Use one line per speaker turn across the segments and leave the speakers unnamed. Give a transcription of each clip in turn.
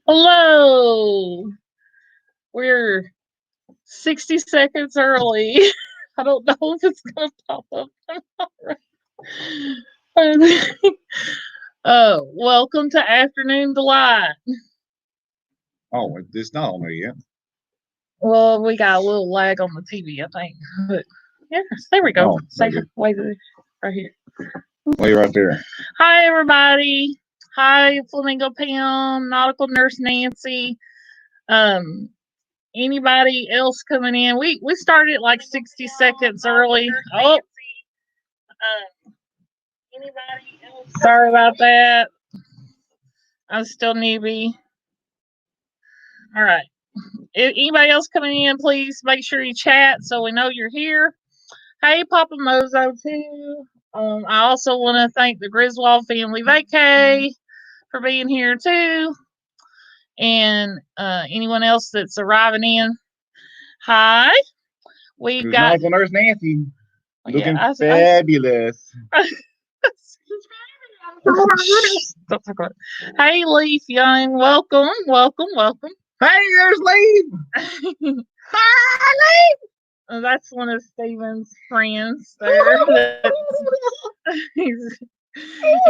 Hello. We're 60 seconds early. I don't know if it's going to pop up. Welcome to Afternoon Delight.
Oh, it's not on there yet.
Well, we got a little lag on the TV, I think. But yes, there we go.
Oh,
Wait, right here.
Way right there.
Hi, everybody. Hi, Flamingo Pam, Nautical Nurse Nancy. Anybody else coming in? We started like 60 seconds early. Oh, anybody else? Sorry about that. I'm still newbie. All right. Anybody else coming in, please make sure you chat so we know you're here. Hey, Papa Mozo, too. I also want to thank the Griswold family vacay for being here, too. And anyone else that's arriving in. Hi. We've got
Nurse Nancy. Looking
yeah,
fabulous.
Hey, Leaf Young, welcome.
Hey, there's Leaf.
Hi, Leaf. That's one of Steven's friends there.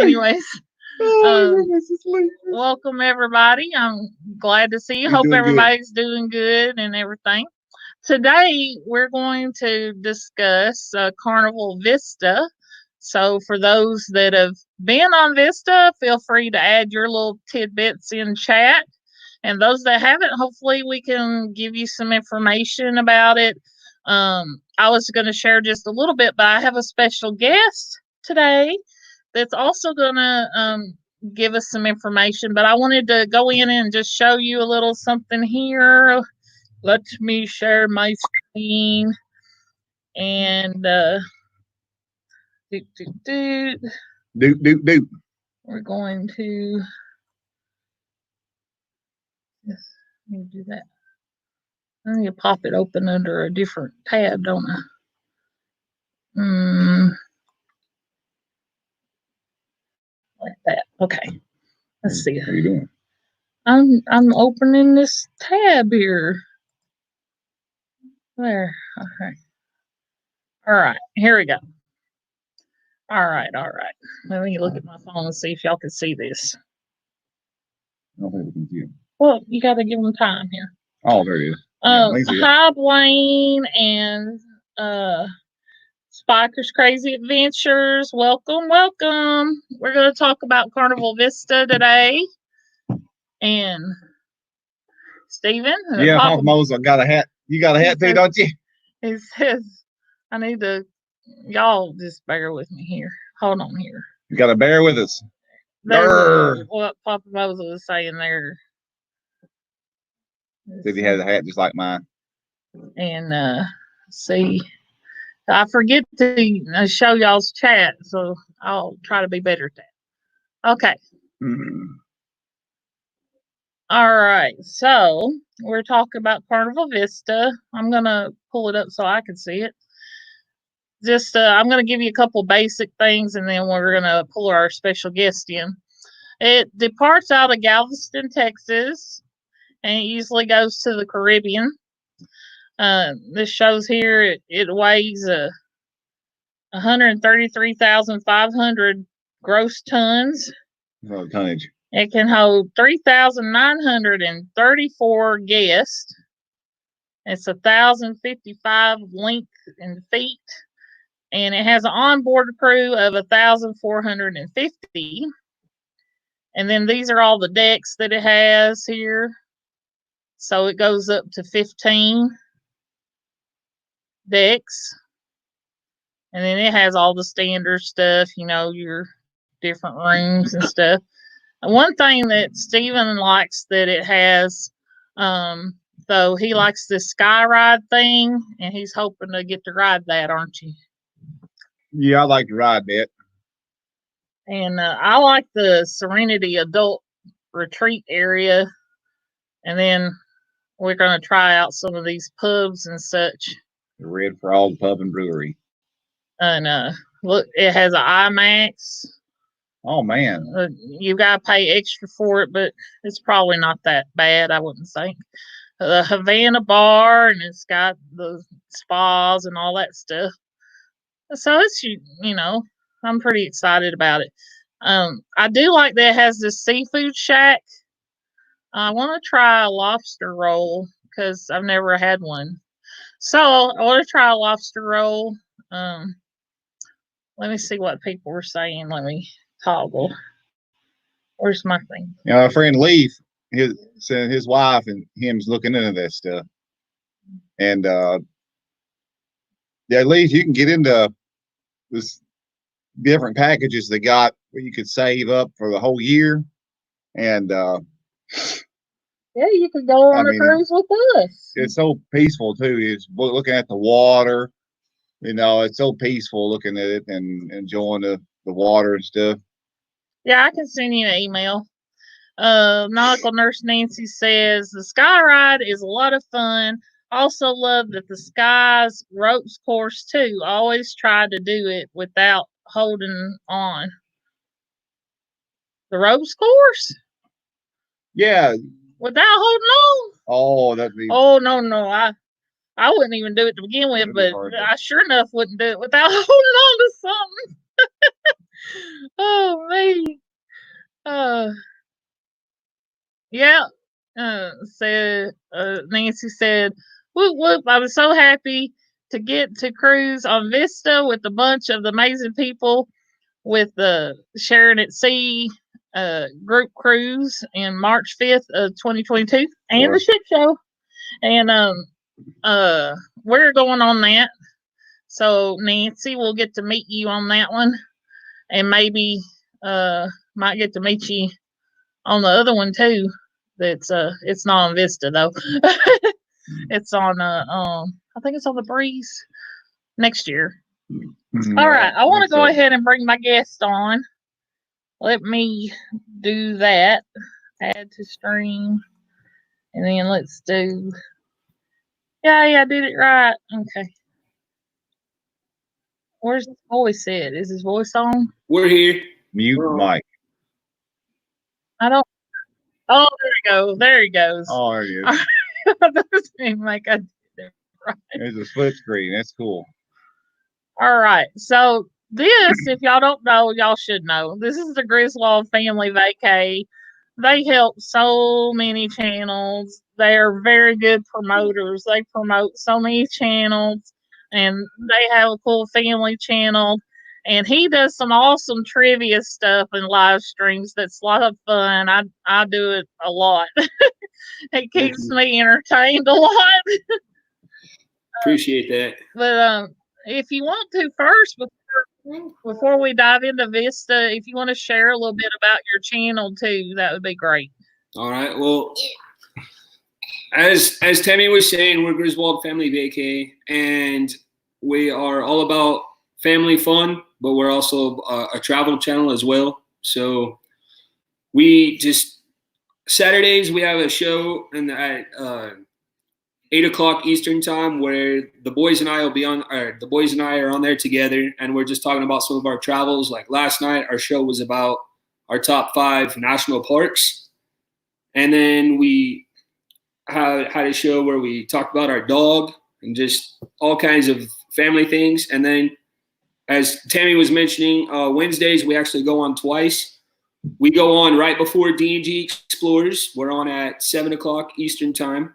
Anyways, welcome everybody. I'm glad to see you. Hope everybody's doing good and everything. Today we're going to discuss Carnival Vista. So for those that have been on Vista, feel free to add your little tidbits in chat. And those that haven't, hopefully we can give you some information about it. I was going to share just a little bit, but I have a special guest today that's also going to give us some information. But I wanted to go in and just show you a little something here. Let me share my screen. And we're going to let me do that. I need to pop it open under a different tab, don't I? Like that. Okay. Let's see.
What are you doing?
I'm opening this tab here. There. Okay. All right. Here we go. All right. Let me look at my phone and see if y'all can see this.
I don't think we can see it.
Well, you got to give them time here.
Oh, there it is.
Hi, Blaine and Spiker's Crazy Adventures. Welcome. We're going to talk about Carnival Vista today. And Steven?
Yeah, Papa Moses, I got a hat. You got a hat too, don't you?
He says, I need to, y'all just bear with me here. Hold on here.
You got to bear with us.
What Papa Moses was saying there.
Said he has a hat just like mine.
And see, I forget to show y'all's chat, so I'll try to be better at that. Okay. All right, so we're talking about Carnival Vista. I'm going to pull it up so I can see it. Just, I'm going to give you a couple basic things, and then we're going to pull our special guest in. It departs out of Galveston, Texas, and it usually goes to the Caribbean. This shows here it weighs 133,500 gross tons.
Oh, tonnage.
It can hold 3,934 guests. It's 1,055 length in feet, and it has an onboard crew of 1,450. And then these are all the decks that it has here. So it goes up to 15 decks. And then it has all the standard stuff, your different rooms and stuff. And one thing that Steven likes that it has, though, he likes this sky ride thing, and he's hoping to get to ride that, aren't you?
Yeah, I like to ride that.
And I like the Serenity Adult Retreat area. And then we're going to try out some of these pubs and such.
The Red Frog Pub and Brewery.
And look, it has an IMAX
Oh man.
You got to pay extra for it, but it's probably not that bad, I wouldn't think. The Havana Bar, and it's got the spas and all that stuff. So it's, I'm pretty excited about it. I do like that it has this seafood shack. I want to try a lobster roll because I've never had one. So I want to try a lobster roll. Let me see what people were saying. Let me toggle. Where's my thing?
Our friend Leaf, his wife and him's looking into that stuff. And yeah, Leaf, you can get into this different packages they got where you could save up for the whole year. And
yeah, you could go on a cruise with us.
It's so peaceful too. It's looking at the water. It's so peaceful looking at it and enjoying the water and stuff.
Yeah, I can send you an email. Nautical Nurse Nancy says the sky ride is a lot of fun. Also love that the Skies ropes course too. Always try to do it without holding on. The ropes course?
Yeah.
Without holding on?
Oh, that'd be.
Oh no! I wouldn't even do it to begin with, but I sure enough wouldn't do it without holding on to something. Oh me. Yeah. Nancy said, whoop whoop, I was so happy to get to cruise on Vista with a bunch of amazing people with the Sharing at Sea group cruise in March 5th of 2022 and the ship show. And we're going on that. So Nancy will get to meet you on that one, and maybe might get to meet you on the other one too. That's it's not on Vista though. It's on I think it's on the Breeze next year. All right, I want to go ahead and bring my guest on. Let me do that. Add to stream, and then let's do. Yeah, I did it right. Okay. Where's his voice at? Is his voice on?
We're here.
Mute mic.
I don't. Oh, there he goes. There he goes.
Oh, there he is.
That doesn't seem like I did it right.
There's a split screen. That's cool.
All right. So this, if y'all don't know, y'all should know. This is the Griswold Family Vacay. They help so many channels. They are very good promoters. They promote so many channels, and they have a cool family channel. And he does some awesome trivia stuff and live streams. That's a lot of fun. I do it a lot. It keeps me entertained a lot.
Appreciate that.
But if you want to first, before we dive into Vista, if you want to share a little bit about your channel too, that would be great.
All right. Well, as Tammy was saying, we're Griswold Family Vacay, and we are all about family fun, but we're also a travel channel as well. So we just Saturdays we have a show at 8 o'clock Eastern time where the boys and I are on there together, and we're just talking about some of our travels. Like last night, our show was about our top 5 national parks, and then we had a show where we talked about our dog and just all kinds of family things. And then, as Tammy was mentioning, Wednesdays we actually go on twice. We go on right before D&G Explorers. We're on at 7 o'clock Eastern time.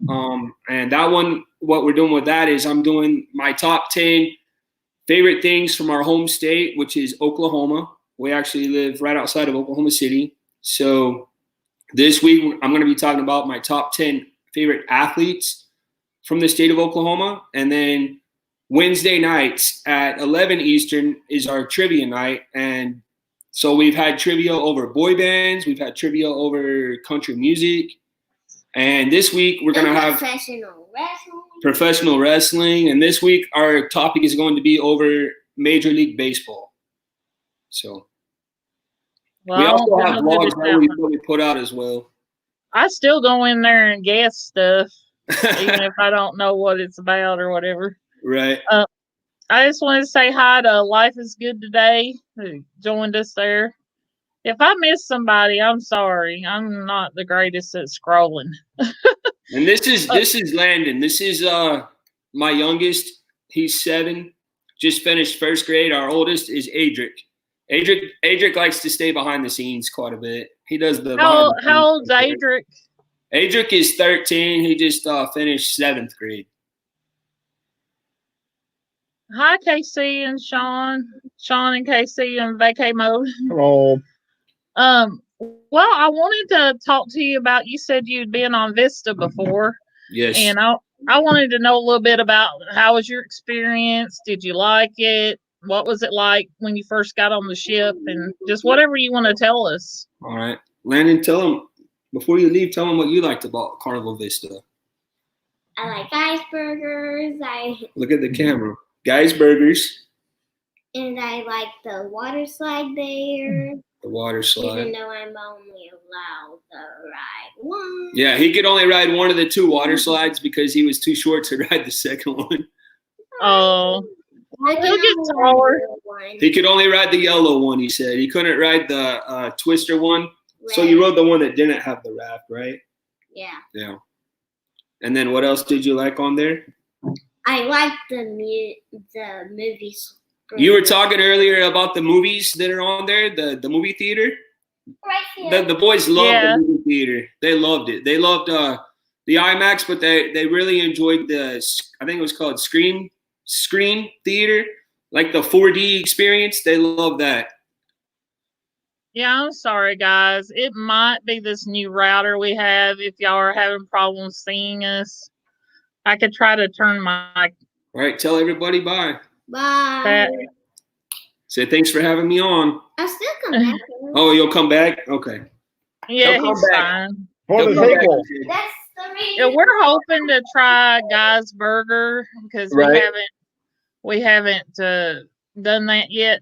And that one, what we're doing with that is I'm doing my top 10 favorite things from our home state, which is Oklahoma. We actually live right outside of Oklahoma City. So this week, I'm going to be talking about my top 10 favorite athletes from the state of Oklahoma. And then Wednesday nights at 11 Eastern is our trivia night. And so we've had trivia over boy bands. We've had trivia over country music. And this week we're going to have professional wrestling. And this week our topic is going to be over Major League Baseball. So we also have vlogs that we put out as well.
I still go in there and guess stuff, even if I don't know what it's about or whatever.
Right.
I just wanted to say hi to Life is Good Today, who joined us there. If I miss somebody, I'm sorry. I'm not the greatest at scrolling.
And this is Landon. This is my youngest. He's 7. Just finished first grade. Our oldest is Adric. Adric likes to stay behind the scenes quite a bit. He does the
How old's Adric?
Adric is 13. He just finished 7th grade.
Hi, KC and Sean. Sean and KC in vacay mode.
Hello.
Well, I wanted to talk to you about. You said you'd been on Vista before.
Yes.
And I wanted to know a little bit about how was your experience? Did you like it? What was it like when you first got on the ship? And just whatever you want to tell us.
All right. Landon, tell him, before you leave, tell him what you liked about Carnival Vista.
I like Guy's Burgers.
Look at the camera. Guy's Burgers.
And I like the water slide there.
The water slide.
Even though I'm only allowed to ride one.
Yeah, he could only ride one of the 2 water slides because he was too short to ride the second one.
Oh,
I
he'll
can
get
only
taller.
ride one.
He could only ride the yellow one, he said. He couldn't ride the Twister one. So
Red.
you rode the one that didn't have the raft, right?
Yeah.
Yeah. And then what else did you like on there?
I like the movies.
You were talking earlier about the movies that are on there, the movie theater.
Right here.
The boys loved
Yeah.
the movie theater. They loved it. They loved the IMAX, but they really enjoyed I think it was called Screen Theater, like the 4D experience. They love that.
Yeah, I'm sorry, guys. It might be this new router we have. If y'all are having problems seeing us, I could try to turn my.
All right, tell everybody bye.
Bye.
Say thanks for having me on.
I'll still come back.
Oh, you'll come back? Okay.
Yeah,
He'll come
he's
back.
fine.
For
He'll
the
come back.
sequel.
That's the reason.
Yeah, we're hoping to try Guy's Burger because
Right.
we haven't done that yet.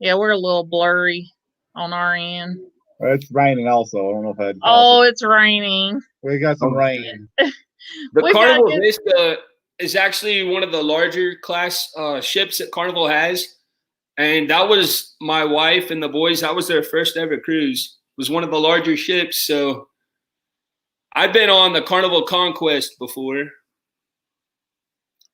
Yeah, we're a little blurry on our end.
It's raining also. I don't know if
Oh, it's raining.
we got some
Oh.
rain.
The
We
Carnival
gotta
Vista is actually one of the larger class ships that Carnival has. And that was my wife and the boys. That was their first ever cruise. It was one of the larger ships. So I've been on the Carnival Conquest before.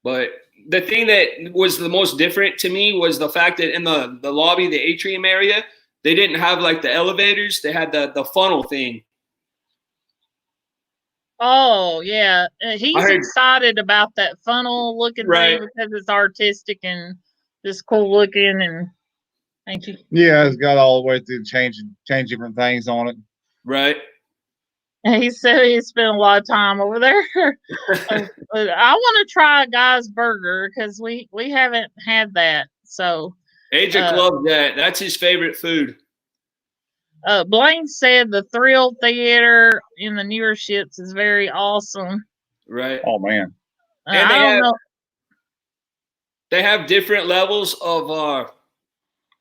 But the thing that was the most different to me was the fact that in the lobby, the atrium area, they didn't have like the elevators. They had the funnel thing.
Oh, yeah. He's
I heard-
excited about that funnel looking
Right.
thing because it's artistic and just cool looking. And thank you.
Yeah, it's got all the way through change different things on it.
Right.
And he said he spent a lot of time over there. But I want to try Guy's Burger because we haven't had that. So
Adric loved that. That's his favorite food.
Blaine said the Thrill Theater in the newer ships is very awesome.
Right.
Oh man.
And
I don't know.
They have different levels of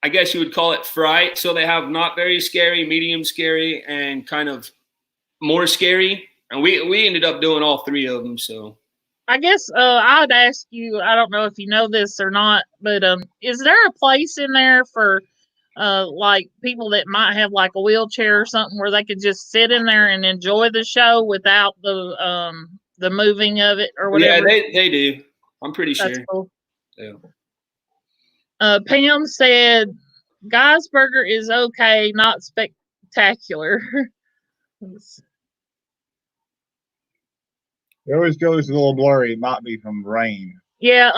I guess you would call it fright. So they have not very scary, medium scary, and kind of more scary. And we ended up doing all 3 of them. So
I guess I'd ask you, I don't know if you know this or not, but is there a place in there for like people that might have like a wheelchair or something where they could just sit in there and enjoy the show without the moving of it or whatever?
yeah, they do. I'm pretty
That's
sure.
cool.
Yeah.
Pam said Guy's Burger is okay, not spectacular.
It always goes a little blurry. It might be from rain.
Yeah,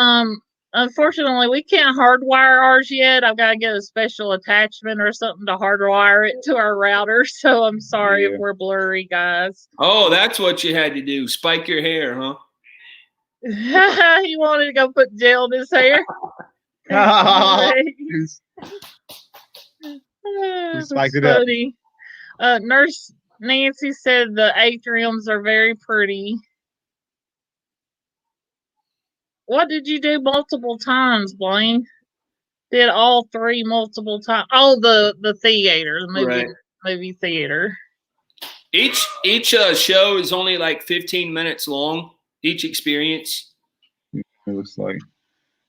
unfortunately we can't hardwire ours yet. I've got to get a special attachment or something to hardwire it to our router. So I'm sorry
Yeah.
if we're blurry, guys.
Oh, that's what you had to do. Spike your hair, huh?
He wanted to go put gel in his hair.
spiked it up.
Funny. Nurse Nancy said the atriums are very pretty. What did you do multiple times, Blaine? Did all 3 multiple times? Oh, the theater, the movie theater.
Each show is only like 15 minutes long. Each experience.
It looks like.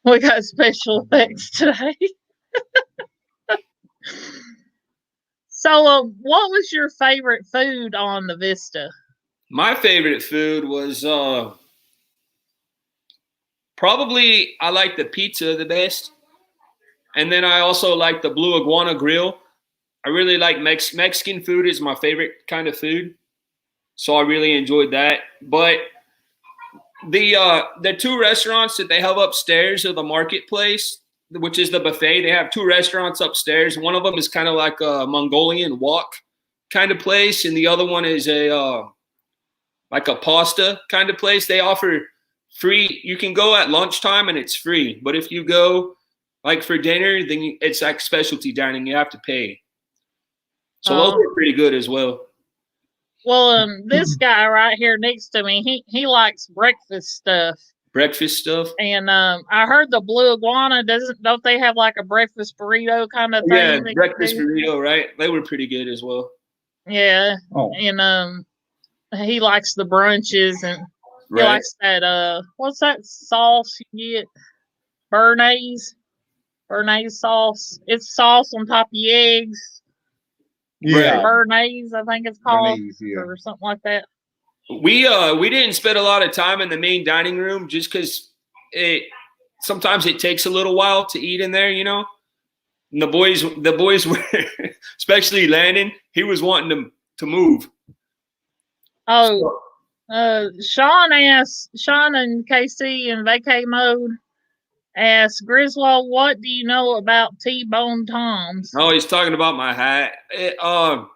We got special effects today. So, what was your favorite food on the Vista?
My favorite food was probably I like the pizza the best, and then I also like the Blue Iguana Grill. I really like Mexican food is my favorite kind of food, so I really enjoyed that. But the two restaurants that they have upstairs of the marketplace, which is the buffet, they have two restaurants upstairs. One of them is kind of like a Mongolian wok kind of place, and the other one is a like a pasta kind of place. They offer free. You can go at lunchtime and it's free, but if you go like for dinner, then it's like specialty dining. You have to pay. So those are pretty good as well.
Well, this guy right here next to me, he likes breakfast stuff.
Breakfast stuff.
And I heard the Blue Iguana don't they have like a breakfast burrito kind of thing?
Yeah, breakfast burrito, right? They were pretty good as well.
Yeah.
Oh.
And he likes the brunches, and he likes that what's that sauce you get? Béarnaise sauce. It's sauce on top of the eggs.
Yeah.
Béarnaise, I think it's called,
Béarnaise,
or something like that.
We didn't spend a lot of time in the main dining room just because sometimes it takes a little while to eat in there, you know. And the boys were, especially Landon, he was wanting to move.
Oh, Sean and KC in vacay mode asked Griswold, what do you know about T-Bone Toms?
Oh, he's talking about my hat.
Oh.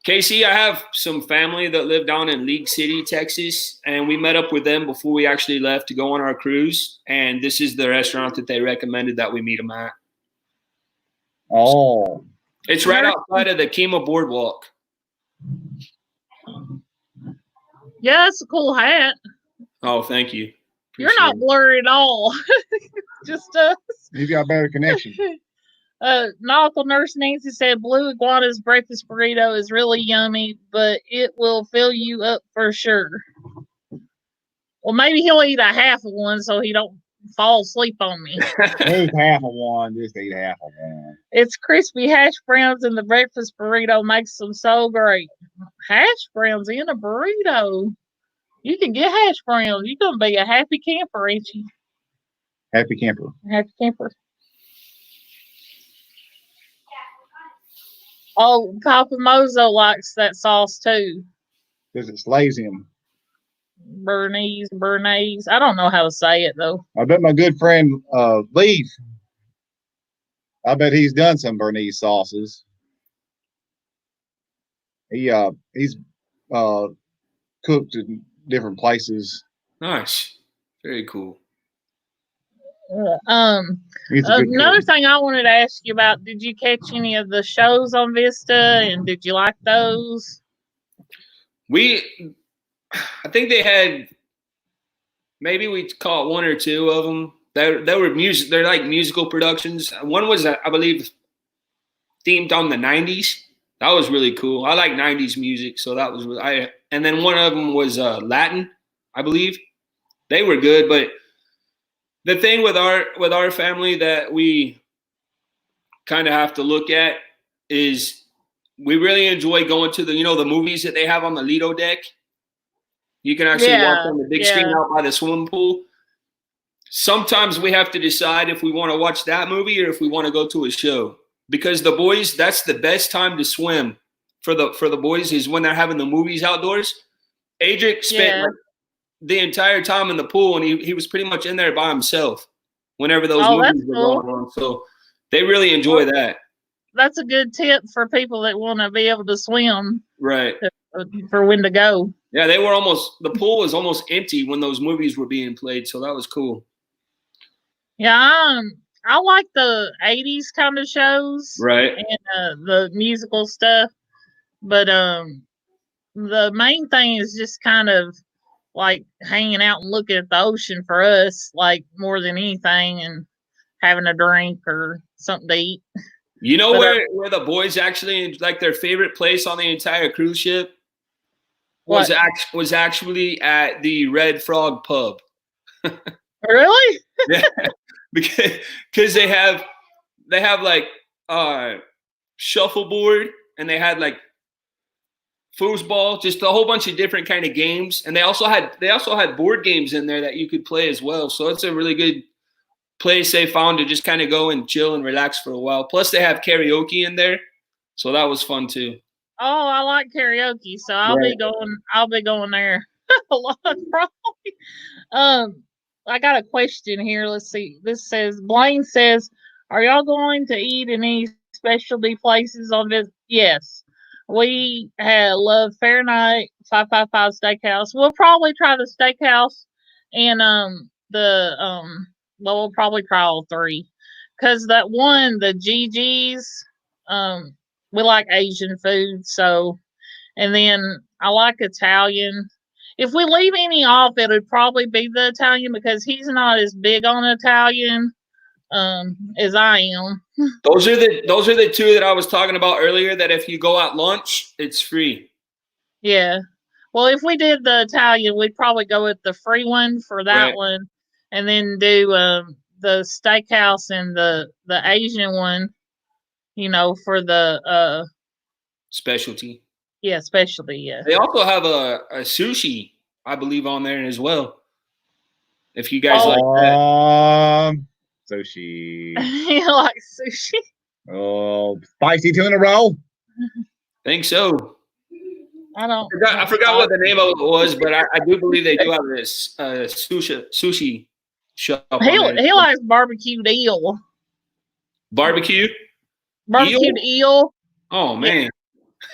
Casey, I have some family that live down in League City, Texas, and we met up with them before we actually left to go on our cruise. And this is the restaurant that they recommended that we meet them at.
Oh.
It's right outside of the Kemah Boardwalk.
Yeah, that's a cool hat.
Oh, thank you.
You're not blurry at all. Just us.
He's got a better connection.
Nautical Nurse Nancy said Blue Iguana's breakfast burrito is really yummy, but it will fill you up for sure. Well, maybe he'll eat a half of one so he don't fall asleep on me.
Eat half of one, just eat half of one.
It's crispy hash browns in the breakfast burrito makes them so great. Hash browns in a burrito. You can get hash browns. You're going to be a happy camper, ain't you?
Happy camper.
Happy camper. Oh, Papa Mozo likes that sauce too.
Because it slays him.
Béarnaise. I don't know how to say it though.
I bet my good friend Leaf, I bet he's done some Béarnaise sauces. He's cooked in different places.
Nice. Very cool.
Another thing I wanted to ask you about, did you catch any of the shows on Vista, and did you like those?
I think they had, maybe we caught one or two of them. They were music. They're like musical productions. One was, I believe, themed on the 90s. That was really cool. I like 90s music, so that was really, and then one of them was Latin, I believe. They were good, but the thing with our family that we kind of have to look at is we really enjoy going to the movies that they have on the Lido deck. You can actually watch on the big screen out by the swimming pool. Sometimes we have to decide if we want to watch that movie or if we want to go to a show. Because the boys, that's the best time to swim for the boys is when they're having the movies outdoors. Adric spent the entire time in the pool, and he was pretty much in there by himself whenever those movies were going on. So they really enjoy that.
That's a good tip for people that want to be able to swim.
Right.
For when to go.
Yeah, the pool was almost empty when those movies were being played, so that was cool.
Yeah, I like the 80s kind of shows.
Right.
And the musical stuff. But the main thing is just kind of like hanging out and looking at the ocean for us, like more than anything, and having a drink or something to eat.
You know where the boys actually, like, their favorite place on the entire cruise ship was actually at the Red Frog Pub.
Really?
Yeah, because they have like shuffleboard, and they had like foosball, just a whole bunch of different kind of games. And they also had board games in there that you could play as well. So it's a really good place they found to just kind of go and chill and relax for a while. Plus they have karaoke in there. So that was fun too.
Oh, I like karaoke, so I'll be going there a lot probably. I got a question here. Let's see. This says Blaine says, "Are y'all going to eat in any specialty places on this?" Yes. We love Fahrenheit 555 Steakhouse. We'll probably try the steakhouse and we'll probably try all three. Cause that one, the GG's, we like Asian food, so, and then I like Italian. If we leave any off, it would probably be the Italian because he's not as big on Italian as I am.
Those are the two that I was talking about earlier, that if you go at lunch, it's free.
Yeah. Well, if we did the Italian, we'd probably go with the free one for that one, and then do the steakhouse and the Asian one, for the
specialty.
Yeah, specialty, yeah.
They also have a sushi, I believe, on there as well. If you guys like that.
Sushi.
You like sushi?
Oh, spicy tuna roll.
Think so.
I
forgot what the name of it was, but I do believe they do have this sushi shop.
He likes barbecued eel.
Barbecue?
Barbecued eel.
Oh man.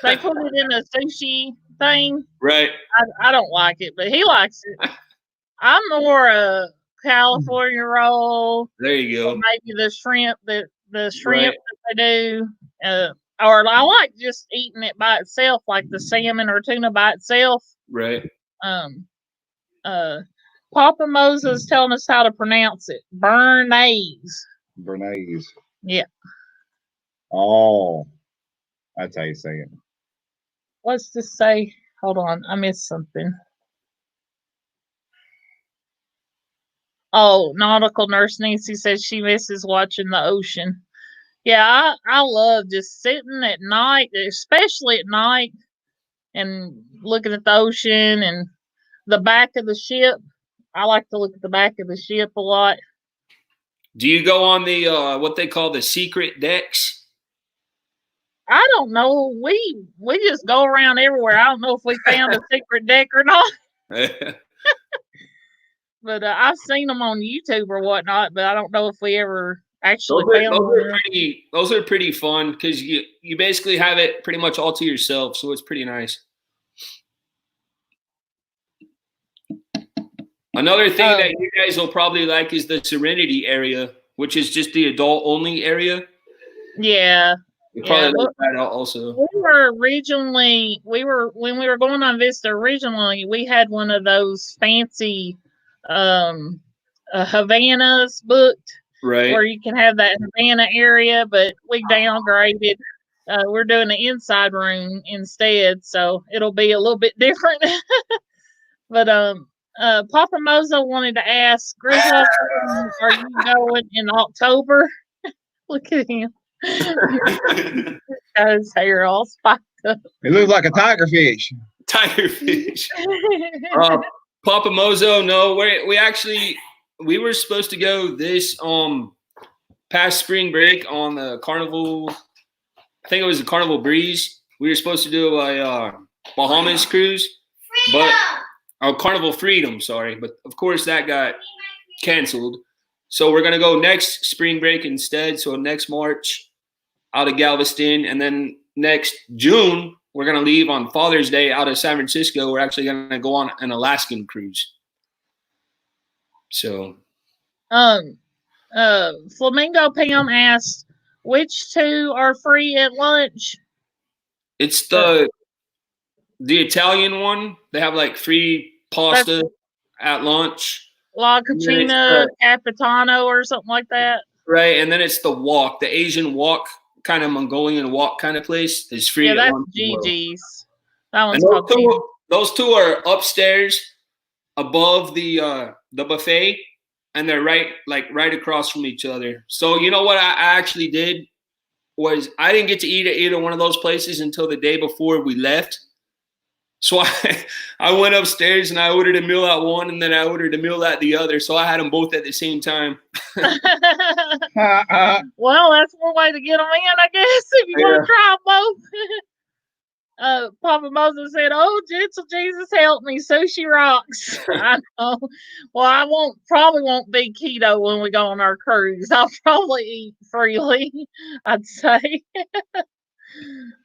They put it in a sushi thing.
Right.
I don't like it, but he likes it. I'm more a California roll.
There you go.
Maybe the shrimp that they do. Or I like just eating it by itself, like the salmon or tuna by itself.
Right.
Papa Moses telling us how to pronounce it. Bernays. Yeah.
Oh, that's how you say it.
What's this say? Hold on, I missed something. Oh, nautical nurse Nancy says she misses watching the ocean. Yeah, I love just sitting at night, especially at night, and looking at the ocean and the back of the ship. I like to look at the back of the ship a lot.
Do you go on the what they call the secret decks?
I don't know. We just go around everywhere. I don't know if we found a secret deck or not. But I've seen them on YouTube or whatnot. But I don't know if we ever actually found them.
Those are pretty fun because you basically have it pretty much all to yourself, so it's pretty nice. Another thing that you guys will probably like is the Serenity area, which is just the adult only area.
Yeah.
You probably like that also.
When we were going on Vista originally, we had one of those fancy Havanas booked.
Right.
Where you can have that Havana area, but we downgraded. We're doing the inside room instead, so it'll be a little bit different. But Papa Mozo wanted to ask, Griswold, are you going in October? Look at him. Got his hair all spiked up.
It looks like a tiger fish.
Tigerfish. Papa Mozo, no, we were supposed to go this past spring break on the Carnival. I think it was the Carnival Breeze. We were supposed to do a Bahamas cruise, but Carnival Freedom, sorry, but of course that got canceled. So we're gonna go next spring break instead. So next March out of Galveston, and then next June we're gonna leave on Father's Day out of San Francisco. We're actually gonna go on an Alaskan cruise. So,
Flamingo Pam asked, which two are free at lunch?
it's the Italian one. They have like free pasta at lunch.
La Cucina Capitano or something like that.
Right, and then it's the wok, the Asian wok, kind of Mongolian wok kind of place. Is free.
Yeah,
at
that's
lunch.
GG's. That one's called
those two are upstairs above the buffet, and they're right across from each other. So you know what I actually did was I didn't get to eat at either one of those places until the day before we left. So I went upstairs and I ordered a meal at one, and then I ordered a meal at the other. So I had them both at the same time.
Well, that's one way to get them in, I guess, if you want to try both. Papa Moses said, "Oh, gentle Jesus, help me! Sushi rocks." I know. Well, I probably won't be keto when we go on our cruise. I'll probably eat freely, I'd say.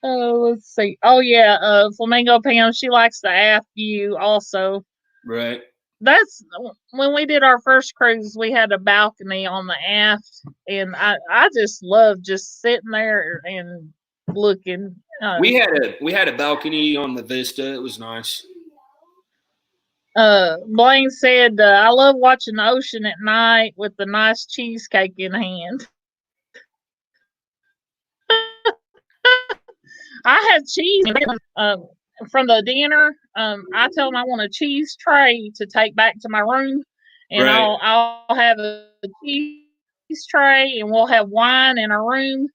Let's see. Oh yeah, Flamingo Pam. She likes the aft view also.
Right.
That's when we did our first cruise. We had a balcony on the aft, and I just love just sitting there and looking.
We had a balcony on the Vista. It was nice.
Blaine said, "I love watching the ocean at night with the nice cheesecake in hand." I had cheese from the dinner. I tell them I want a cheese tray to take back to my room, and
Right.
I'll have a cheese tray, and we'll have wine in our room.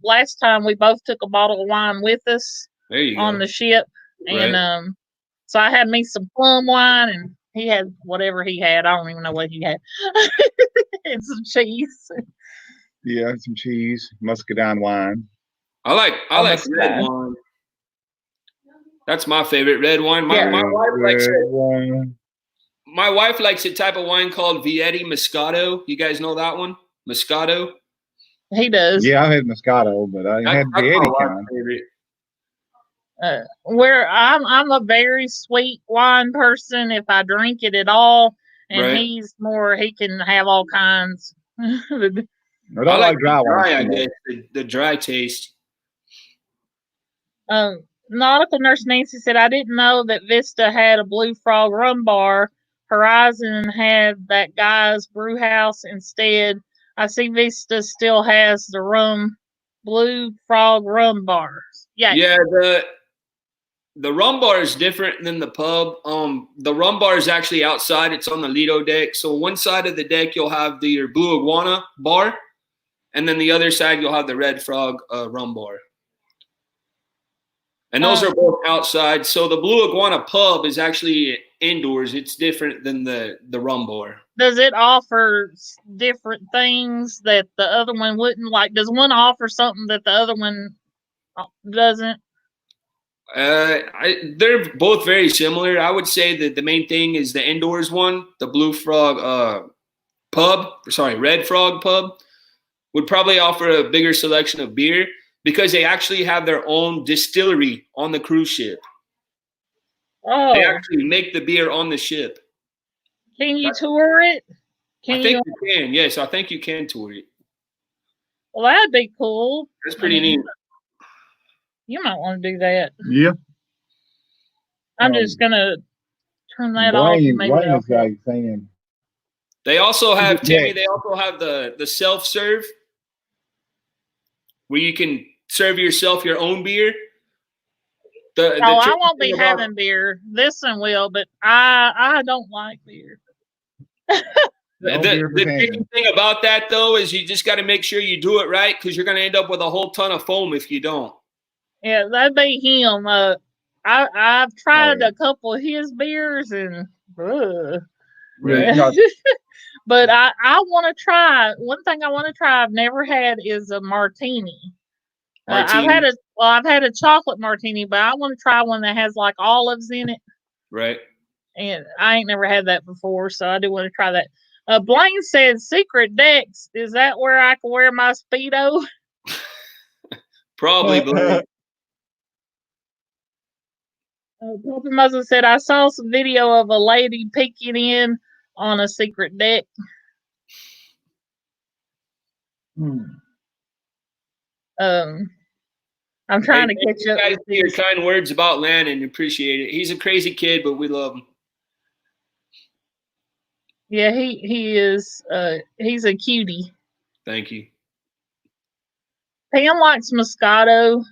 Last time we both took a bottle of wine with us
There you
on
go.
the ship, and
Right.
so I had me some plum wine, and he had whatever he had. I don't even know what he had, and some cheese.
Yeah, some cheese, muscadine wine.
I like
Almost
red
done.
wine. That's my favorite red wine. My
Yeah.
wife likes a type of wine called Vietti Moscato. You guys know that one? Moscato.
He does.
Yeah, I had Moscato, but I had the
That's my
Eddie
wife's
kind.
favorite.
Where I'm a very sweet wine person if I drink it at all, and
Right.
he's more he can have all kinds.
I don't
I like
dry
the dry, I
wines.
guess. The dry taste.
Nautical Nurse Nancy said, "I didn't know that Vista had a Blue Frog rum bar. Horizon had that guy's brew house instead. I see Vista still has the Blue Frog rum bars." Yeah.
Yeah, the rum bar is different than the pub. The rum bar is actually outside. It's on the Lido deck. So one side of the deck you'll have your Blue Iguana bar, and then the other side you'll have the Red Frog rum bar. And those are both outside. So the Blue Iguana pub is actually indoors. It's different than the rum bar.
Does it offer different things that the other one wouldn't? Like, does one offer something that the other one doesn't?
They're both very similar. I would say that the main thing is the indoors one, the Blue Frog Red Frog pub would probably offer a bigger selection of beer because they actually have their own distillery on the cruise ship.
Oh,
They actually make the beer on the ship.
can you tour it?
I think you can. Yes, I think you can tour it.
Well, that'd be cool.
That's pretty neat.
You might want to do that.
Yeah.
I'm just gonna turn that off.
Blaine
Maybe
is like saying.
They also have
Yeah.
Tammy. They also have the self serve, where you can serve yourself your own beer.
I won't be having beer. This one will, but I don't like beer.
The tricky thing about that though is you just got to make sure you do it right because you're going to end up with a whole ton of foam if you don't.
Yeah, that'd be him. I've tried a couple of his beers and.
Right.
But I want to try. One thing I want to try I've never had is a martini. I've had a chocolate martini, but I want to try one that has like olives in it.
Right.
And I ain't never had that before, so I do want to try that. Blaine said secret decks. Is that where I can wear my Speedo?
Probably, Blaine.
Papa Muzzle said, "I saw some video of a lady peeking in on a secret deck." I'm trying to catch up.
Guys, your kind words about Landon, appreciate it. He's a crazy kid, but we love him.
Yeah, he is. He's a cutie.
Thank you.
Pam likes Moscato.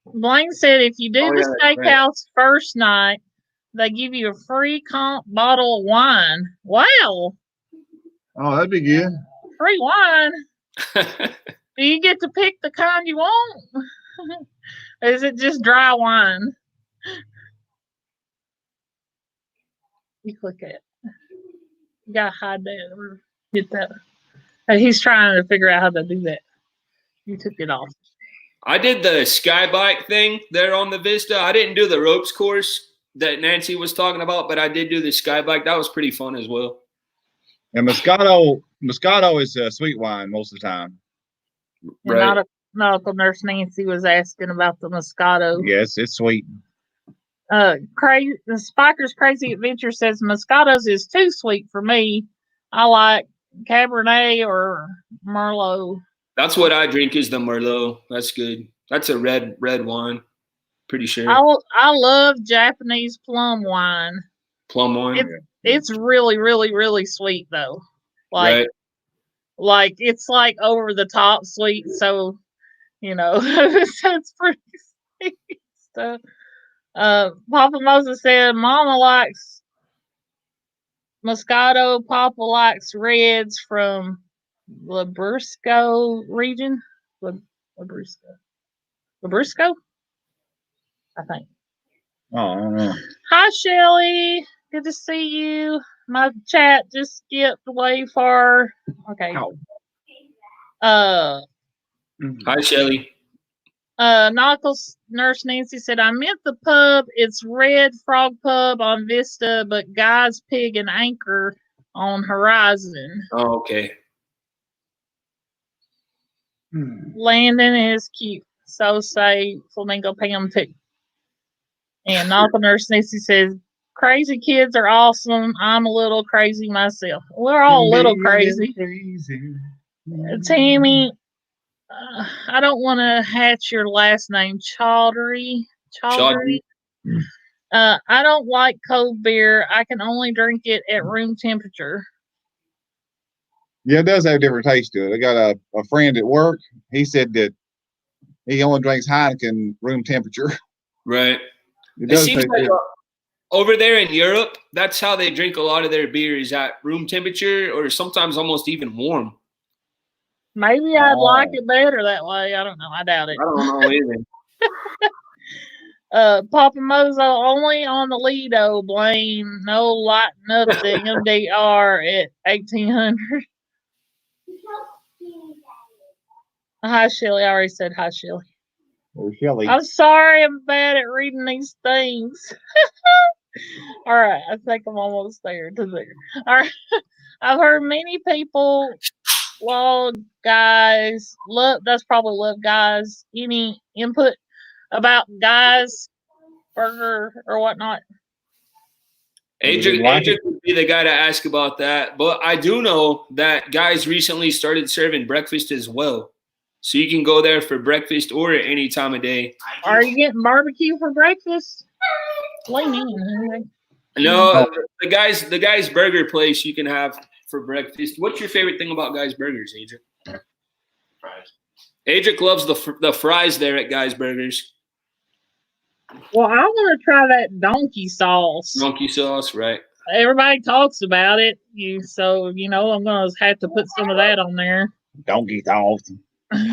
Blaine said if you do the steakhouse first night, they give you a free comp bottle of wine. Wow.
Oh, that'd be good.
free wine. Do you get to pick the kind you want? Is it just dry wine? You click it. You gotta hide that or get that. He's trying to figure out how to do that. You took it off.
I did the sky bike thing there on the Vista. I didn't do the ropes course that Nancy was talking about, but I did do the sky bike. That was pretty fun as well.
And Moscato is sweet wine most of the time.
Right.
Medical nurse Nancy was asking about the Moscato.
Yes, it's sweet.
The Spiker's Crazy Adventure says Moscato's is too sweet for me. I like Cabernet or Merlot.
That's what I drink is the Merlot. That's good. That's a red wine. Pretty sure.
I love Japanese plum wine.
Plum wine.
It's really, really, really sweet though. Like it's like over the top sweet. So, that's pretty sweet stuff. Papa Moses said Mama likes Moscato. Papa likes reds from Labrusco region. Labrusco? I think.
Oh, I don't know.
Hi, Shelly. Good to see you. My chat just skipped way far. Okay.
Hi, Shelly.
Knuckles Nurse Nancy said, I meant the pub. It's Red Frog Pub on Vista, but Guy's Pig and Anchor on Horizon.
Oh, okay.
Landon is cute. So say Flamingo Pam too. And Knuckles Nurse Nancy says, crazy kids are awesome. I'm a little crazy myself. We're all a little crazy. Tammy, I don't want to hatch your last name, Chaudhry. I don't like cold beer. I can only drink it at room temperature.
Yeah, it does have a different taste to it. I got a friend at work. He said that he only drinks Heineken room temperature.
Right.
It does
seems
taste
like
good.
over there in Europe, that's how they drink a lot of their beer is at room temperature or sometimes almost even warm.
Maybe I'd like it better that way. I don't know. I doubt it.
I don't know either.
Papa Mozo only on the Lido, Blaine. No lighting up the MDR at 1800. Hi, Shelly. I already said hi, Shelly.
Or Shelly.
I'm sorry. I'm bad at reading these things. All right. I think I'm almost there to there. All right. I've heard many people love Guys. That's probably love Guys. Any input about Guys burger or whatnot?
Adrian would be the guy to ask about that. But I do know that Guys recently started serving breakfast as well. So you can go there for breakfast or at any time of day.
Are you getting barbecue for breakfast? Lean in.
No, the Guys burger place you can have for breakfast. What's your favorite thing about Guys Burgers, Adrian?
Fries.
Adrian loves the fries there at Guys Burgers.
Well, I want to try that donkey sauce.
Donkey sauce, right?
Everybody talks about it, so I'm gonna have to put some of that on there.
Donkey sauce.
I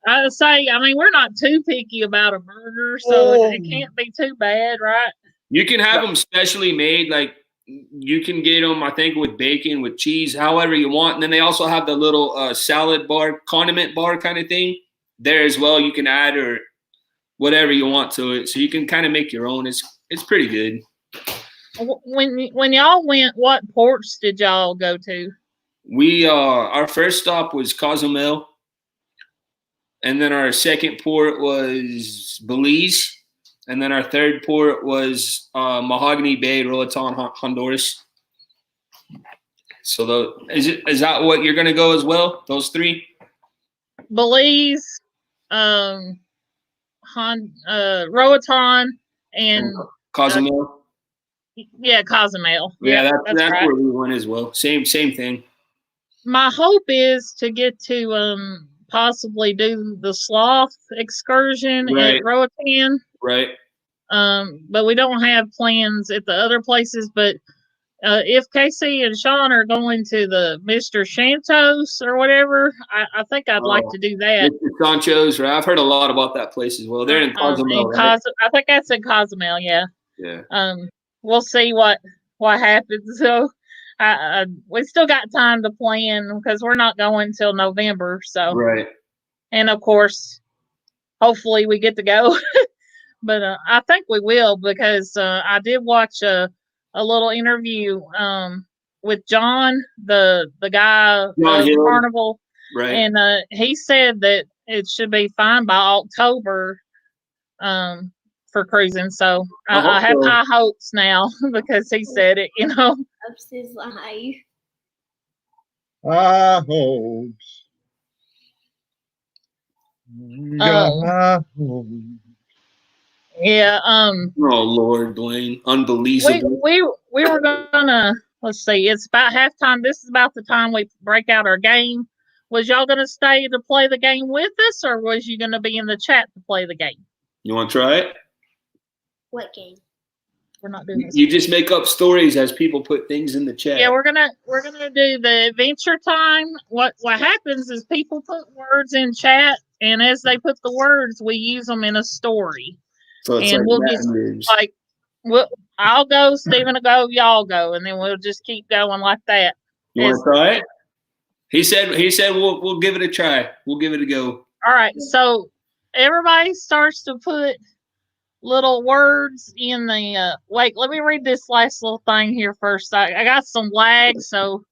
mean, we're not too picky about a burger, so it can't be too bad, right?
You can have them specially made, like you can get them, I think, with bacon, with cheese, however you want. And then they also have the little salad bar, condiment bar kind of thing there as well. You can add or whatever you want to it, so you can kind of make your own. It's pretty good.
When y'all went, what ports did y'all go to?
We our first stop was Cozumel, and then our second port was Belize, and then our third port was Mahogany Bay, Roatan, Honduras. So is that what you're gonna go as well? Those three?
Belize, Roatan, and
Cozumel.
Cozumel.
Yeah, that's
right.
where we went as well. Same thing.
My hope is to get to possibly do the sloth excursion at Roatan.
Right.
But we don't have plans at the other places. But if Casey and Sean are going to the Mr. Shantos or whatever, I think I'd like to do that.
Mr. Sancho's, right? I've heard a lot about that place as well. They're in Cozumel, right?
I think that's in Cozumel, yeah.
Yeah.
We'll see what happens. So, we still got time to plan because we're not going till November. So,
right.
And of course, hopefully we get to go. But I think we will because I did watch a little interview with John, the guy of Carnival,
right?
And he said that it should be fine by October for cruising. So I have high hopes now because he said it.
Hopes is life.
High hopes. High hopes.
Yeah.
Oh Lord, Blaine, unbelievable.
We were gonna let's see. It's about halftime. This is about the time we break out our game. Was y'all gonna stay to play the game with us, or was you gonna be in the chat to play the game?
You want to try it?
What game?
We're not doing this.
You just make up stories as people put things in the chat.
Yeah, we're gonna do the Adventure Time. What happens is people put words in chat, and as they put the words, we use them in a story.
So it's
and
like
we'll just I'll go, Stephen will go, y'all go, and then we'll just keep going like that.
You want to try it? He said we'll give it a try. We'll give it a go.
All right. So everybody starts to put little words in the wait, let me read this last little thing here first. I got some lag, so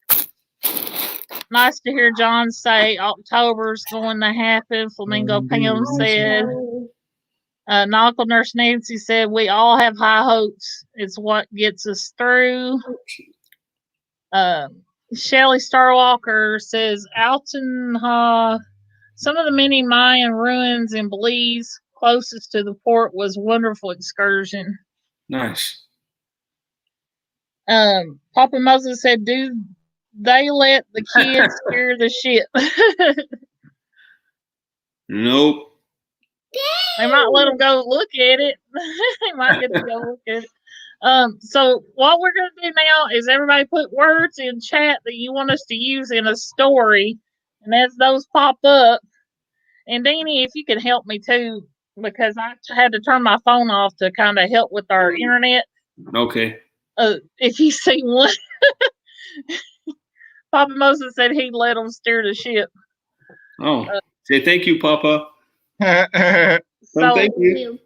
nice to hear John say October's going to happen. Flamingo Pam said. Nautical Nurse Nancy said, we all have high hopes. It's what gets us through. Shelly Starwalker says, Altenha, some of the many Mayan ruins in Belize closest to the port was wonderful excursion.
Nice.
Papa Moses said, do they let the kids steer the ship?
Nope.
They might let them go look at it. They might get to go look at it. So what we're going to do now is everybody put words in chat that you want us to use in a story. And as those pop up, and Danny, if you could help me too, because I had to turn my phone off to kind of help with our internet.
Okay.
If you see one, Papa Moses said he'd let them steer the ship.
Oh, say thank you, Papa.
So
thank you.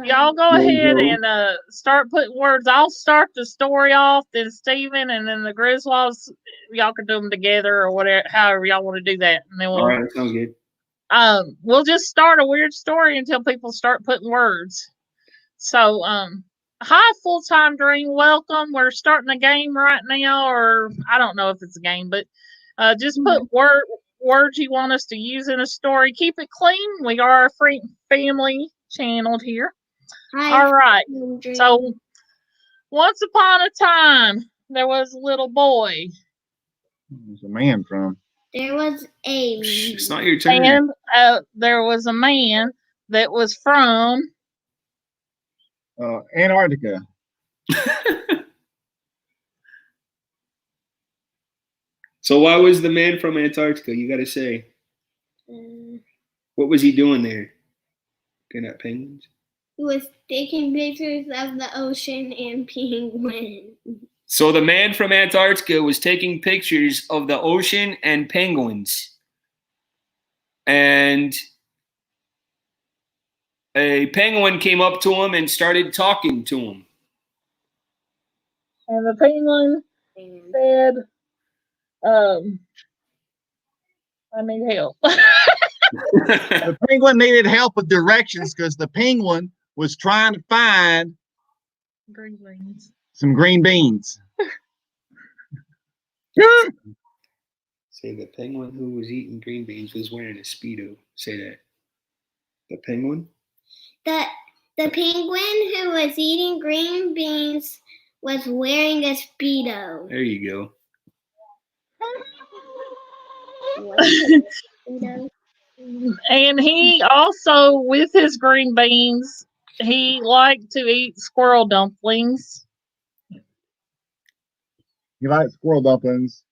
Y'all go ahead and start putting words. I'll start the story off, then Stephen, and then the Griswolds. Y'all can do them together or whatever, however y'all want to do that. And then
all right, that sounds good.
We'll just start a weird story until people start putting words. So, hi, Full-Time Dream. Welcome. We're starting a game right now, or I don't know if it's a game, but just put words you want us to use in a story. Keep it clean. We are a free family channel here.
Hi,
all right. So, once upon a time, there was a little boy.
There's a man from.
There was a.
It's not your turn.
And there was a man that was from
Antarctica.
So why was the man from Antarctica? You got to say. What was he doing there? Looking at penguins?
He was taking pictures of the ocean and penguins.
So the man from Antarctica was taking pictures of the ocean and penguins. And a penguin came up to him and started talking to him.
And the penguin said, I need help.
The penguin needed help with directions because the penguin was trying to find some green beans.
Say the penguin who was eating green beans was wearing a Speedo. Say that. The penguin?
The penguin who was eating green beans was wearing a Speedo.
There you go.
And he also, with his green beans, he liked to eat squirrel dumplings.
He liked squirrel dumplings,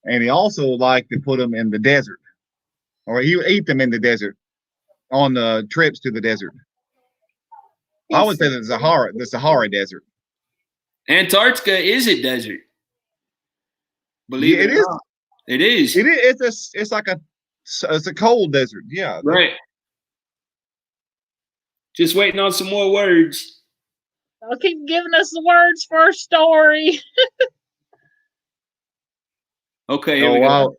and he also liked to put them in the desert, or he would eat them in the desert on the trips to the desert. I would say the Sahara Desert.
Antarctica is a desert. Believe
Yeah,
it or not. It is.
It's like it's a cold desert. Yeah.
Right. Just waiting on some more words.
I'll keep giving us the words for a story.
Okay,
So
here we go.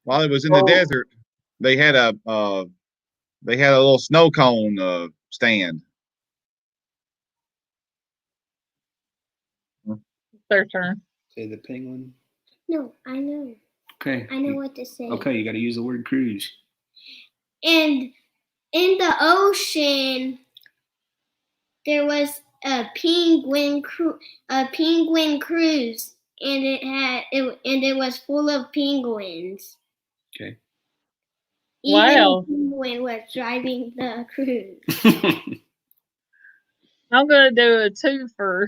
while it was in the desert, they had a little snow cone stand.
Their turn.
Say the penguin.
No, I know.
Okay.
I know what to say.
Okay, you got to use the word cruise.
And in the ocean, there was a penguin cruise, and it was full of penguins.
Okay.
Even
Wow.
the penguin was driving the cruise.
I'm going to do a twofer.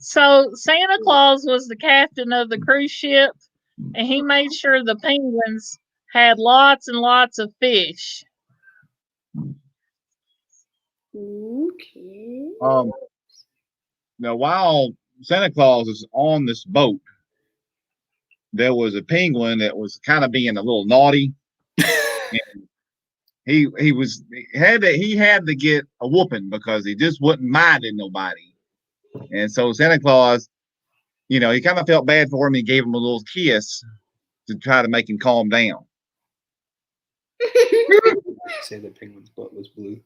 So Santa Claus was the captain of the cruise ship, and he made sure the penguins had lots and lots of fish.
Okay.
Now while Santa Claus was on this boat, there was a penguin that was kind of being a little naughty. And he had to get a whooping because he just wasn't minding nobody. And so Santa Claus, he kind of felt bad for him. He gave him a little kiss to try to make him calm down.
Say the penguin's butt was blue.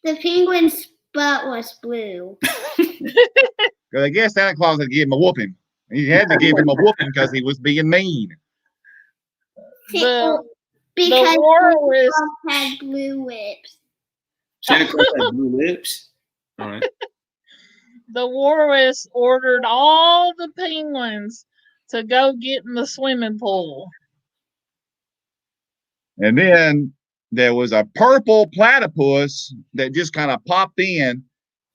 The penguin's butt was blue.
Because I guess Santa Claus had to give him a whooping. He had to give him a whooping because he was being mean.
The
Because
walrus
had blue lips.
Santa Claus had blue lips. All right.
The walrus ordered all the penguins to go get in the swimming pool.
And then there was a purple platypus that just kind of popped in.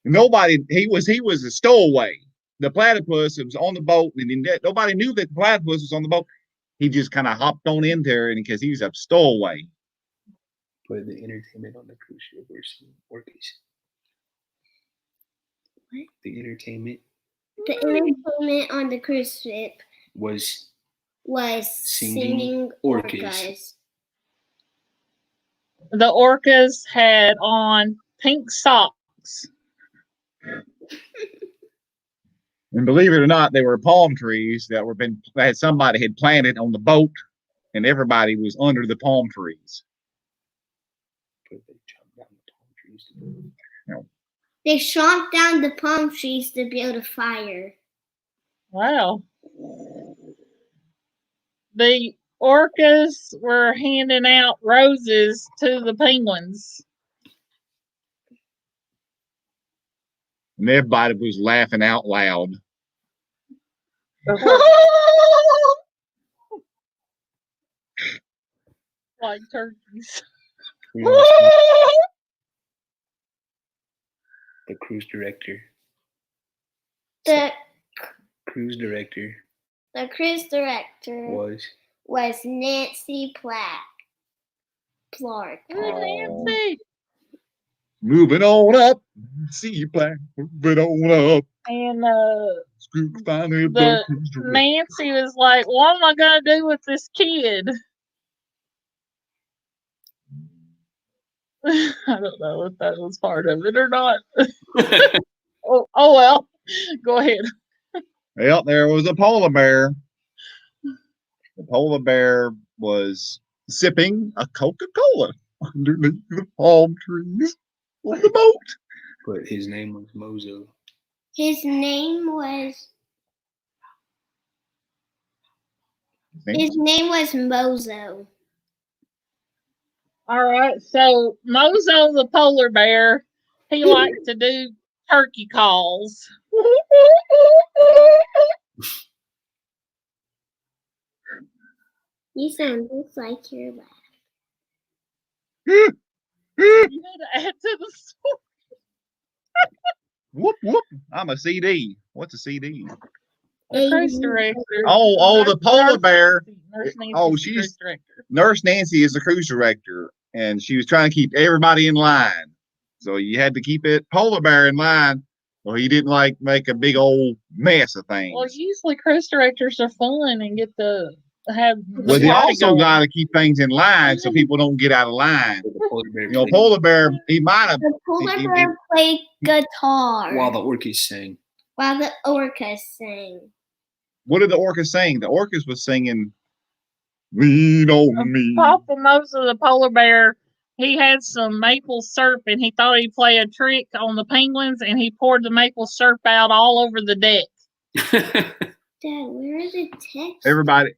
He was a stowaway. The platypus was on the boat, and nobody knew that the platypus was on the boat. He just kind of hopped on in there, and because he was a stowaway.
Put the entertainment on the cruise ship were some orcas.
What?
The entertainment
on the cruise ship
was
singing orcas.
The orcas had on pink socks.
And believe it or not, there were palm trees that somebody had planted on the boat, and everybody was under the palm trees.
They chopped down the palm trees to build a fire.
Wow. The orcas were handing out roses to the penguins.
And everybody was laughing out loud.
Like turkeys.
The cruise director.
The
Cruise director
cruise director
was
Nancy Clark.
Nancy.
Moving on up. See you play. Moving on up.
And
The
Nancy was like, what am I going to do with this kid? I don't know if that was part of it or not. oh well. Go ahead.
Well, there was a polar bear. The polar bear was sipping a Coca-Cola underneath the palm trees on the boat.
But his name was Mozo.
His name was Mozo.
All right. So Mozo the polar bear, he liked to do turkey calls.
You sound just like your laugh.
You need to add to the story.
Whoop, whoop. I'm a CD. What's a CD?
The cruise director.
Oh, the polar bear.
Nurse Nancy's
Oh,
the
she's
cruise director.
Nurse Nancy is the cruise director, and she was trying to keep everybody in line. So you had to keep it polar bear in line, or he didn't like make a big old mess of things.
Well, usually cruise directors are fun and get to have.
Well, they also got to keep things in line so people don't get out of line. You know, polar bear, he might have.
The polar bear played guitar
While the orcas sang.
while the orcas sang.
What did the orcas sing? The orcas was singing, "Lean on me."
Papa Moses, the polar bear, he had some maple syrup and he thought he'd play a trick on the penguins and he poured the maple syrup out all over the deck.
Dad, where is the text?
Everybody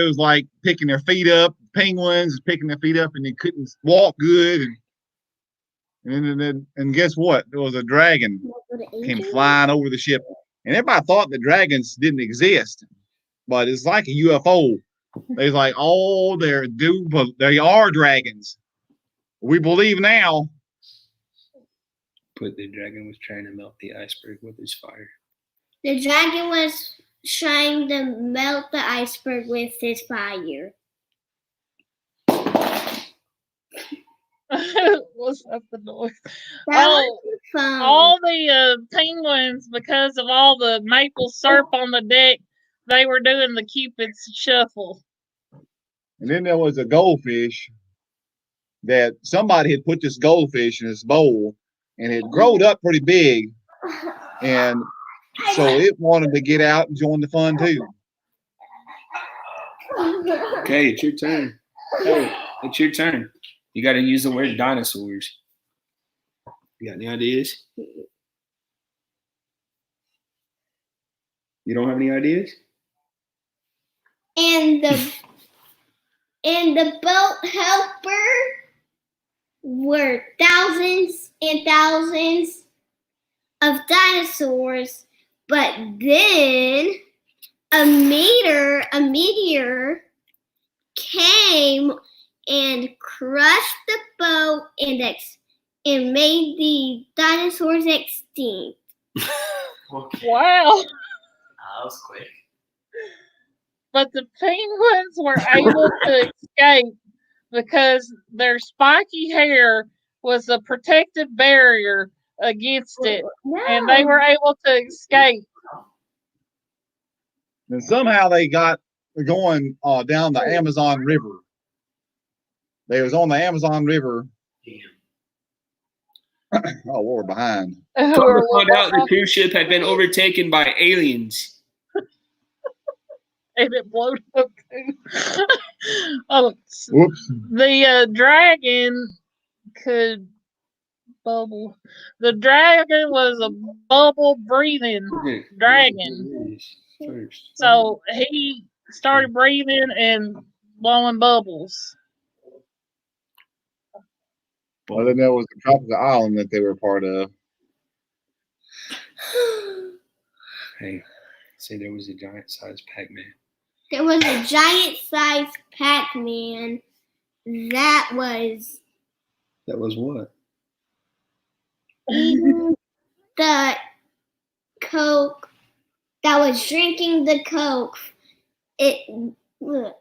was like picking their feet up. Penguins picking their feet up, and they couldn't walk good. And guess what? There was a dragon came flying over the ship, and everybody thought the dragons didn't exist, but it's like a UFO. They was like, oh, they are dragons. We believe now.
But the dragon was trying to melt the iceberg with his fire.
The dragon was trying to melt the iceberg with his fire.
What's up the noise?
That
Oh,
was fun.
all the penguins, because of all the maple syrup on the deck, they were doing the Cupid's shuffle.
And then there was a goldfish that somebody had put this goldfish in this bowl, and it growed up pretty big, and so it wanted to get out and join the fun too.
Okay, it's your turn. Hey, it's your turn. You got to use the word dinosaurs. You got any ideas? You don't have any ideas?
And the boat helper were thousands and thousands of dinosaurs, but then a meteor came and crushed the boat and made the dinosaurs extinct.
Wow.
That was quick.
But the penguins were able to escape because their spiky hair was a protective barrier against it, and they were able to escape.
And somehow they got going down the Amazon River. They was on the Amazon River. Oh, we're behind.
Found out the cruise ship had been overtaken by aliens.
And it blew up too. Oh,
Whoops.
the dragon could bubble. The dragon was a bubble breathing dragon. So he started breathing and blowing bubbles.
Well, then there was the tropical island that they were part of.
Hey, say there was a giant-sized Pac-Man.
There was a giant-sized Pac-Man that was
That was what?
eating the Coke, that was drinking the Coke. That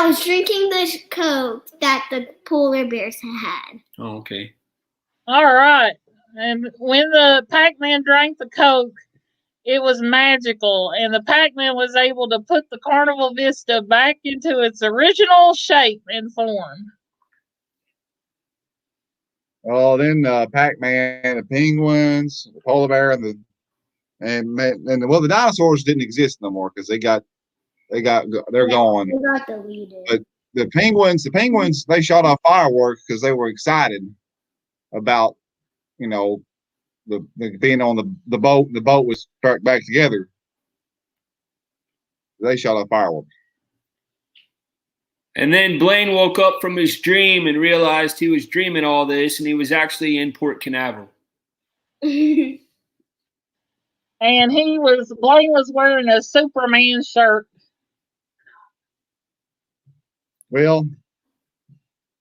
was drinking the Coke that the polar bears had.
Oh, okay.
All right. And when the Pac-Man drank the Coke, it was magical, and the Pac-Man was able to put the Carnival Vista back into its original shape and form.
Oh, then Pac-Man, the penguins, the polar bear, and the dinosaurs didn't exist no more because they're gone.
They got deleted.
But the penguins, they shot off fireworks because they were excited about, the being on the boat. The boat was struck back together. They shot off fireworks.
And then Blaine woke up from his dream and realized he was dreaming all this, and he was actually in Port Canaveral.
And Blaine was wearing a Superman shirt.
Well,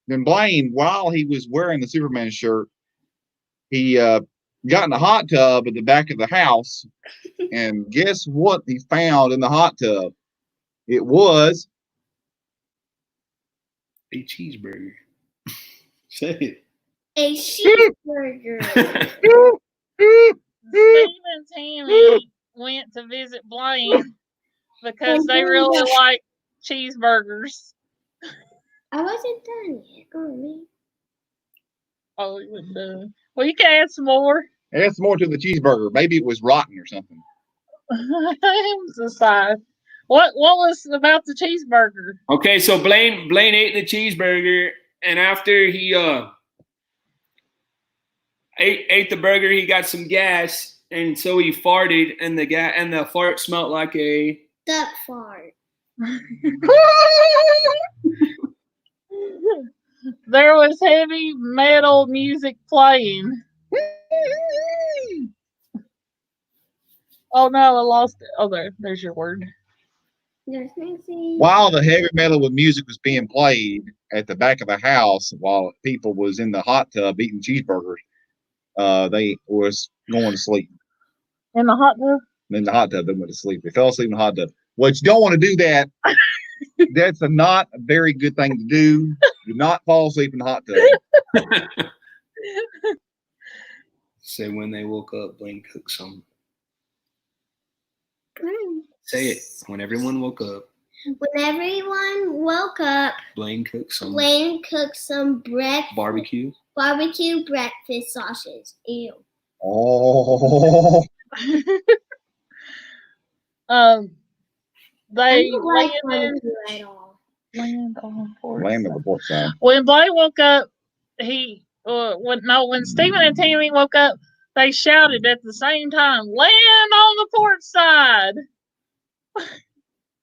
then Blaine, while he was wearing the Superman shirt, he got in the hot tub at the back of the house, and guess what he found in the hot tub? It was
A cheeseburger. Say it.
A cheeseburger.
Steve and Tammy went to visit Blaine because they really like cheeseburgers.
I wasn't done yet. Oh, me.
Oh, it was done. Well, you can add some more.
add some more to the cheeseburger. Maybe it was rotten or something.
It was the size. What was about the cheeseburger?
Okay, so Blaine ate the cheeseburger, and after he ate the burger, he got some gas, and so he farted, and the fart smelled like a
Duck fart.
There was heavy metal music playing. Oh no, I lost it. Oh, there's your word.
Yes, Nancy.
While the heavy metal with music was being played at the back of the house, while people was in the hot tub eating cheeseburgers, they was going to sleep.
In the hot tub?
In the hot tub, they went to sleep. They fell asleep in the hot tub. Well, you don't want to do that. That's not a very good thing to do. Do not fall asleep in the hot tub.
Say when they woke up, Blaine cooked some. Say it. When everyone woke up,
When everyone woke up,
Blaine cooked some
Blaine cooked some
barbecue.
barbecue breakfast sausage. Ew.
Oh,
I
They
don't like
landed
barbecue at all.
land on the port
land
side.
of the port side.
When Blaine woke up, when Stephen and Tammy woke up, they shouted at the same time, "Land on the port side!"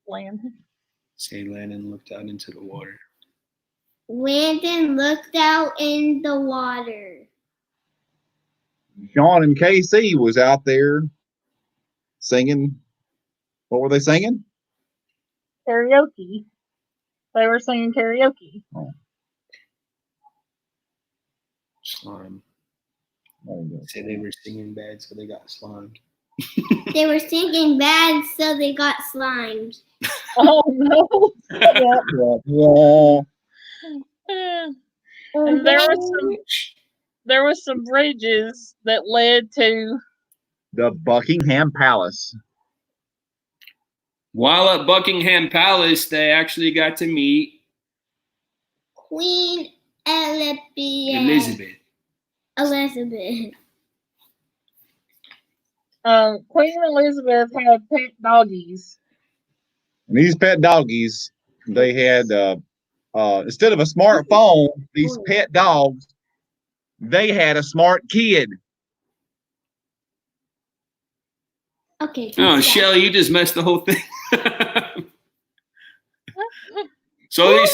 Land.
Say Landon looked out into the water.
Landon looked out in the water.
Sean and KC was out there singing. What were they singing?
Karaoke. They were singing karaoke.
Slime.
Oh, yeah.
Say they were singing bad, so they got slimed.
They were singing bad, so they got slimed.
Oh no!
Yeah.
And there was some bridges that led to
The Buckingham Palace.
While at Buckingham Palace, they actually got to meet
Queen
Elizabeth.
Elizabeth.
Queen Elizabeth had pet doggies.
And these pet doggies, they had instead of a smartphone, these pet dogs, they had a smart kid.
Okay.
Oh,
stop.
Shelly, you just messed the whole thing. So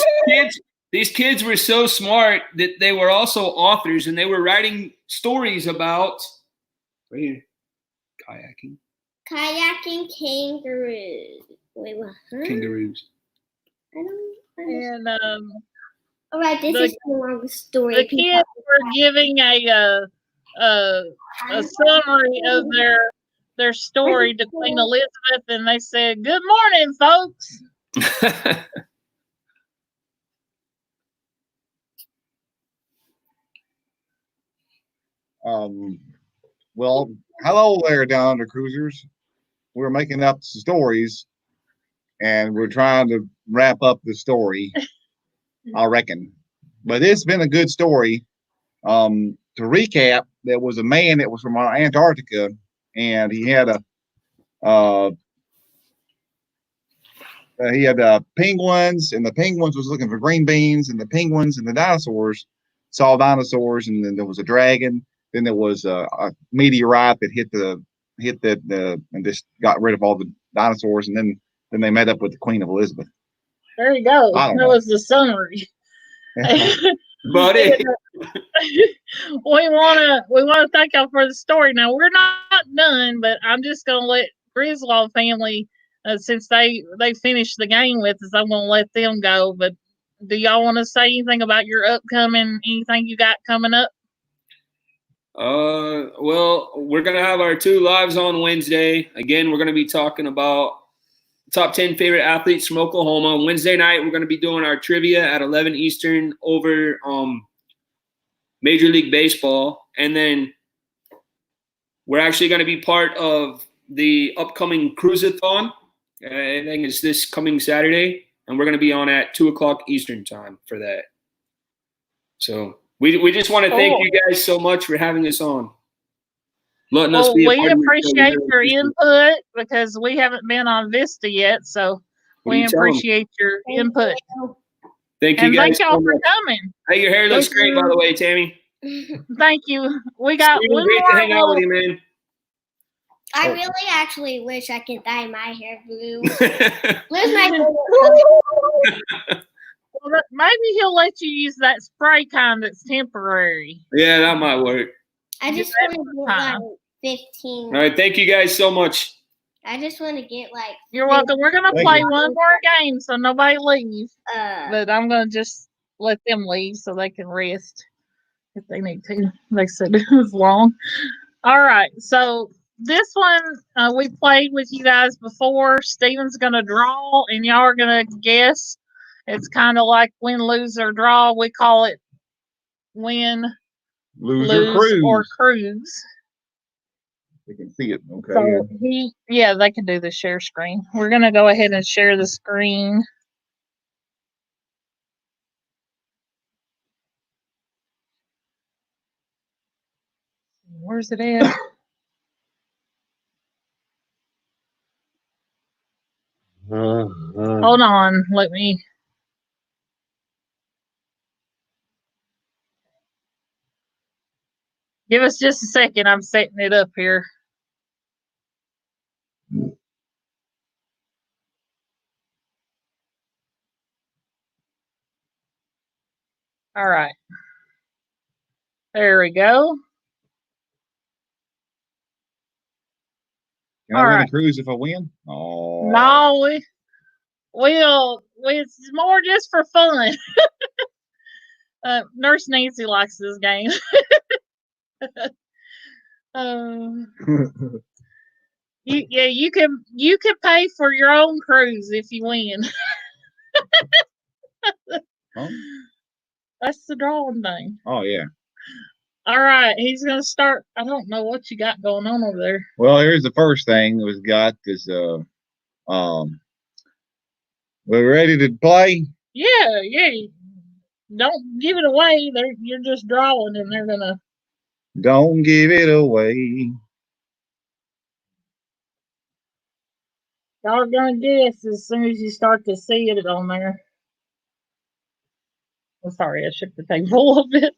these kids were so smart that they were also authors, and they were writing stories about right here, kayaking.
Kayaking kangaroos. Wait, what? Huh?
Kangaroos.
I don't understand.
And
All right, this is no longer a story.
the kids were giving a summary of their story to Queen Elizabeth, and they said, "Good morning, folks."
Well, hello there, Down Under Cruisers. We're making up some stories, and we're trying to wrap up the story, I reckon. But it's been a good story. To recap, there was a man that was from Antarctica, and he had penguins, and the penguins was looking for green beans, and the penguins and the dinosaurs saw dinosaurs, and then there was a dragon. Then there was a meteorite that hit the and just got rid of all the dinosaurs, and then they met up with the Queen of Elizabeth.
There you go.
I don't
That
know.
was the summary.
Buddy.
we wanna thank y'all for the story. Now we're not done, but I'm just gonna let Griswold family, since they finished the game with us, I'm gonna let them go. But do y'all want to say anything about your anything you got coming up?
Well, we're gonna have our 2 lives on Wednesday. Again, we're gonna be talking about top 10 favorite athletes from Oklahoma. Wednesday night, we're gonna be doing our trivia at 11 Eastern over Major League Baseball, and then we're actually gonna be part of the upcoming Cruisathon. I think it's this coming Saturday, and we're gonna be on at 2:00 Eastern time for that. So we just want to thank you guys so much for having us on. Letting us
Well,
be a
we
part of your show.
appreciate
We
your
really appreciate it.
input because we haven't been on Vista yet, so
What are
we
you telling 'em?
appreciate your input.
Thank you
And
guys
thank y'all
so
for
much.
coming.
Hey, your hair looks
Thank
great, by
you.
the way, Tammy.
Thank you. We got
Steven,
one
great to hang out
more
with you, man.
I
Oh.
really actually wish I could dye my hair blue.
Yeah,
Blue's my favorite color.
Well, maybe he'll let you use that spray kind that's temporary.
that might work.
I just
Give
want to
that
get
time.
like 15.
All right, thank you guys so much.
I just want to get like
You're welcome. We're gonna
Thank
play
you.
one more game, so nobody leave.
uh
But I'm gonna just let them leave so they can rest if they need to. They said it was long. All right, so this one we played with you guys before. Steven's gonna draw, and y'all are gonna guess. It's kind of like win, lose, or draw. We call it win,
Lose
lose, or
cruise.
cruise.
You can see it. Okay.
So they can do the share screen. We're gonna go ahead and share the screen. Where's it at? Hold on, let me. Give us just a second. I'm setting it up here. All right. There we go.
Can I
All
win
right.
a cruise if I win? Oh.
No, it's more just for fun. Nurse Nancy likes this game. You can pay for your own cruise if you win.
Oh.
That's the drawing thing.
Oh yeah.
All right, he's gonna start. I don't know what you got going on over there.
Well, here's the first thing we've got is we're ready to play.
Yeah. Don't give it away. You're just drawing, and they're gonna.
Don't give it away.
Y'all are gonna guess as soon as you start to see it on there. I'm sorry, I shook the table a little bit.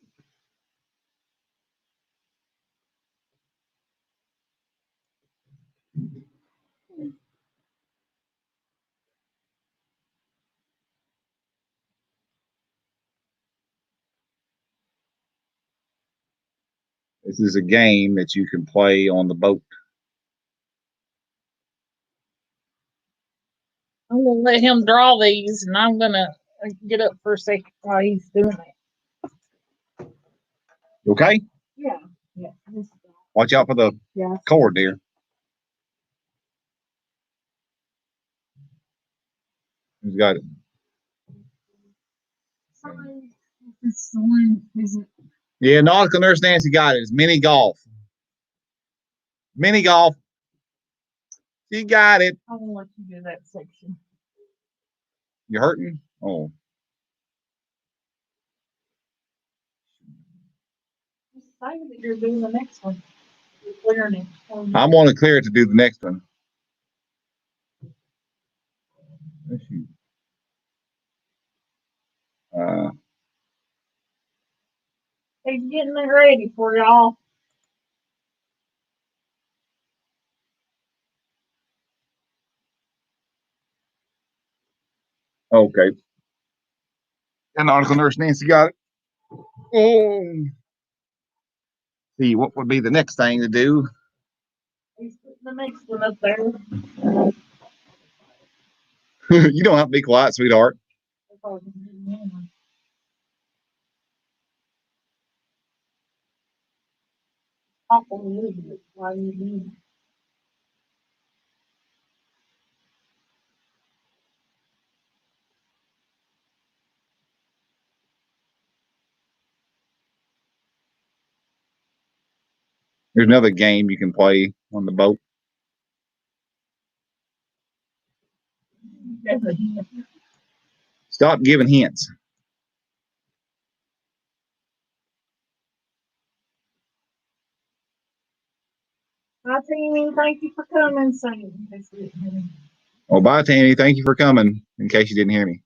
This is a game that you can play on the boat.
I'm gonna let him draw these, and I'm gonna get up for a second while he's doing it.
Okay?
Yeah.
Watch out for the
Yeah.
cord there. Who's got it?
It's the one. Is it?
Yeah, Nautical Nurse Nancy got it. It's mini golf. Mini golf. She got it.
I'm gonna let you do that section.
You hurting? Oh.
Just say that you're doing the next one. You're clearing it.
I'm going to clear it to do the next one. Let's see.
He's getting it ready for y'all.
Okay. And Nautical Nurse Nancy got it. Oh. See, what would be the next thing to do?
He's putting the next one up there.
You don't have to be quiet, sweetheart.
talk a little bit while you do.
There's another game you can play on the boat. Stop giving hints.
Hi, Tammy. Thank you for coming.
Well, bye, Tammy. Thank you for coming, in case you didn't hear me.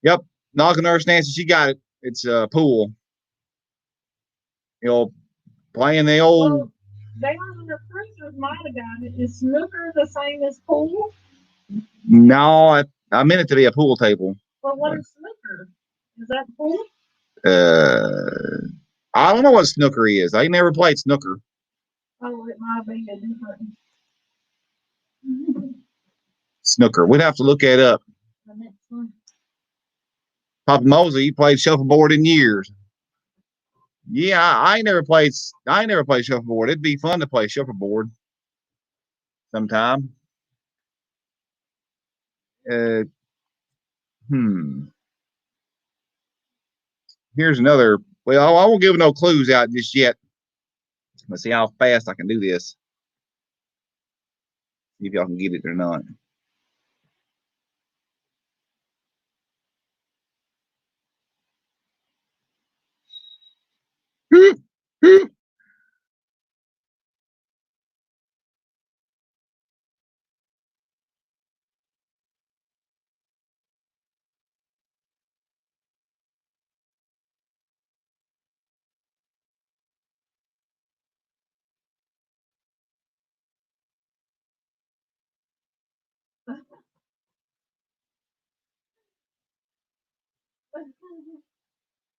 Yep. Knocking Nurse Nancy, she got it. It's a pool. You know, playing the old.
Well, down in the cruisers might have got it. Is snooker the same as pool?
No, I meant it to be a pool table.
Well, what is snooker? Is that pool?
I don't know what snooker is. I never played snooker.
Oh, it might be a different.
Snooker. We'd have to look that up.
The next one.
Papa Mosey, he played shuffleboard in years. Yeah, I ain't never played shuffleboard. It'd be fun to play shuffleboard sometime. Uh, Here's another. Well, I won't give no clues out just yet. Let's see how fast I can do this. See if y'all can get it or not.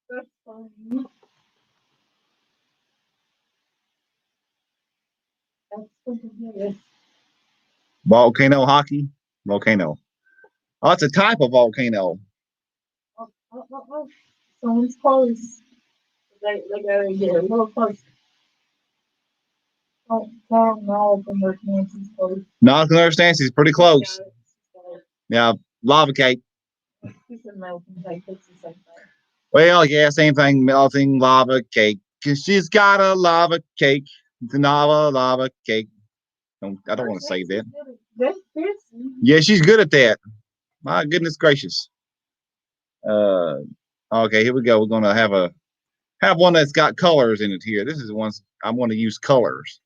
That's funny. That's good.
Volcano hockey. Volcano. Oh, it's a type of volcano.
Oh. Someone's close. They gotta get a little closer. Oh, no, from their Nancy's close.
Knocking Nurse Nancy's pretty close. Yeah, lava cake.
It's a melting cake. It's the same thing.
Well, yeah, same thing. Melting lava cake. Cause she's got a lava cake. It's a lava cake. I don't want to say that. Yeah, she's good at that. My goodness gracious. Okay, here we go. We're gonna have one that's got colors in it here. This is the ones I want to use colors.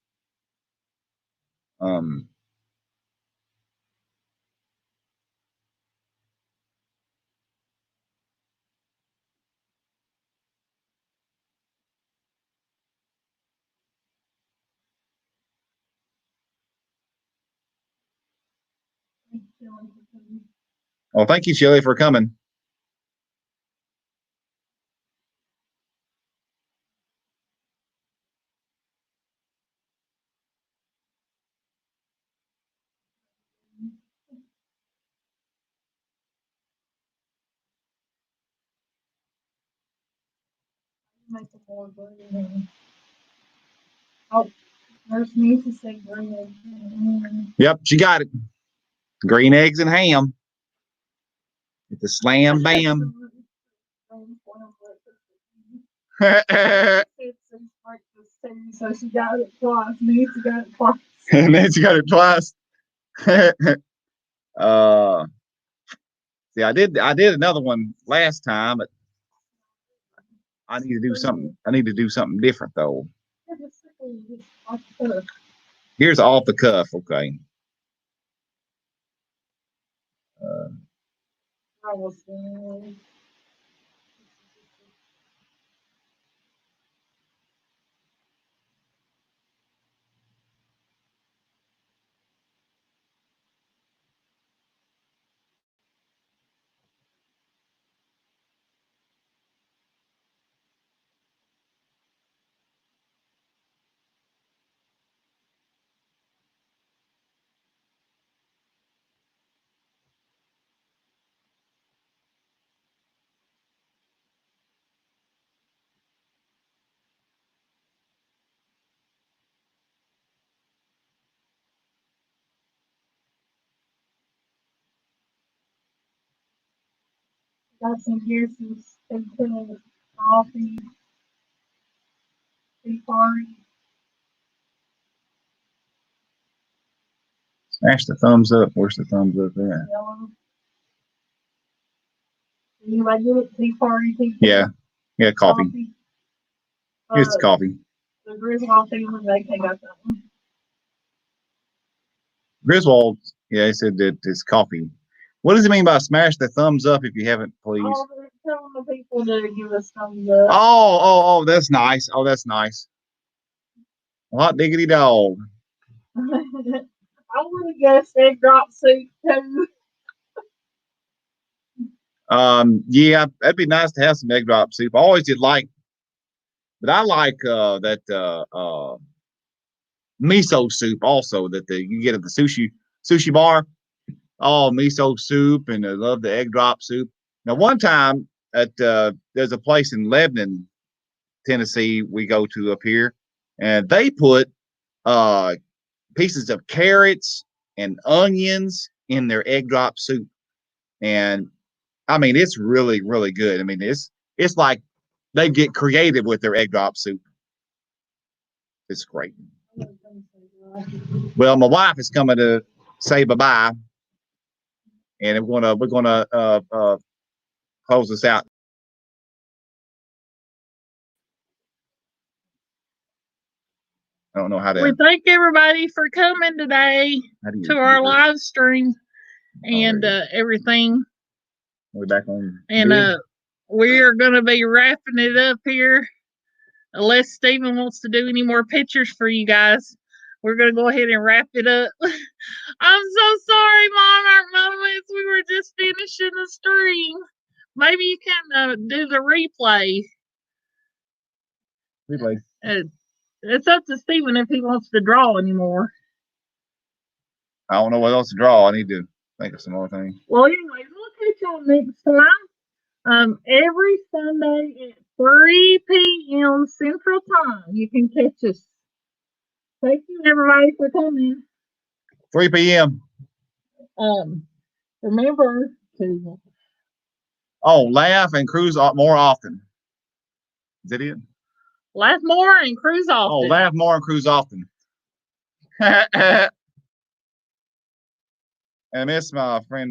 Well, thank you, Shelley, for coming.
Make it more green. Oh, Nurse Nancy said green.
Yep, she got it. Green eggs and ham. It's a slam bam.
So she got it twice. Nancy got it twice.
Nancy got it twice. See, I did another one last time, but I need to do something. I need to do something different though. Here's off the cuff. Okay.
Got some juices, some coffee, tea party.
Smash the thumbs up. Where's the thumbs up there?
Yellow. Anybody do it? Tea party, tea party.
Yeah. Yeah, coffee. It's coffee.
The Griswold family, they can got that one.
Griswold, yeah, he said that it's coffee. What does it mean by smash the thumbs up if you haven't, please?
Oh, they're telling the people to give us thumbs up.
Oh, that's nice. Oh, that's nice. Hot diggity dog.
I want to guess egg drop soup too.
Yeah, that'd be nice to have some egg drop soup. I always did like, but I like that miso soup also that you get at the sushi bar. Oh, miso soup, and I love the egg drop soup. Now, one time at there's a place in Lebanon, Tennessee, we go to up here, and they put pieces of carrots and onions in their egg drop soup, and I mean it's really, really good. I mean it's like they get creative with their egg drop soup. It's great. Well, my wife is coming to say bye-bye, and we're gonna close this out. I don't know how
We
to.
thank everybody for coming today
How do you
to our live stream and everything.
We're back on.
And we are going to be wrapping it up here. Unless Stephen wants to do any more pictures for you guys, we're going to go ahead and wrap it up. I'm so sorry, Monarch Moments. We were just finishing the stream. Maybe you can do the replay.
Replay.
It's up to Stephen if he wants to draw anymore.
I don't know what else to draw. I need to think of some more things.
Well, anyways, we'll catch y'all next time. Every Sunday at 3 p.m. Central Time, you can catch us. Thank you, everybody, for coming.
3 p.m.
Remember to
Laugh and cruise more often. Is that it?
laugh more and cruise often.
Laugh more and cruise often. I miss my friend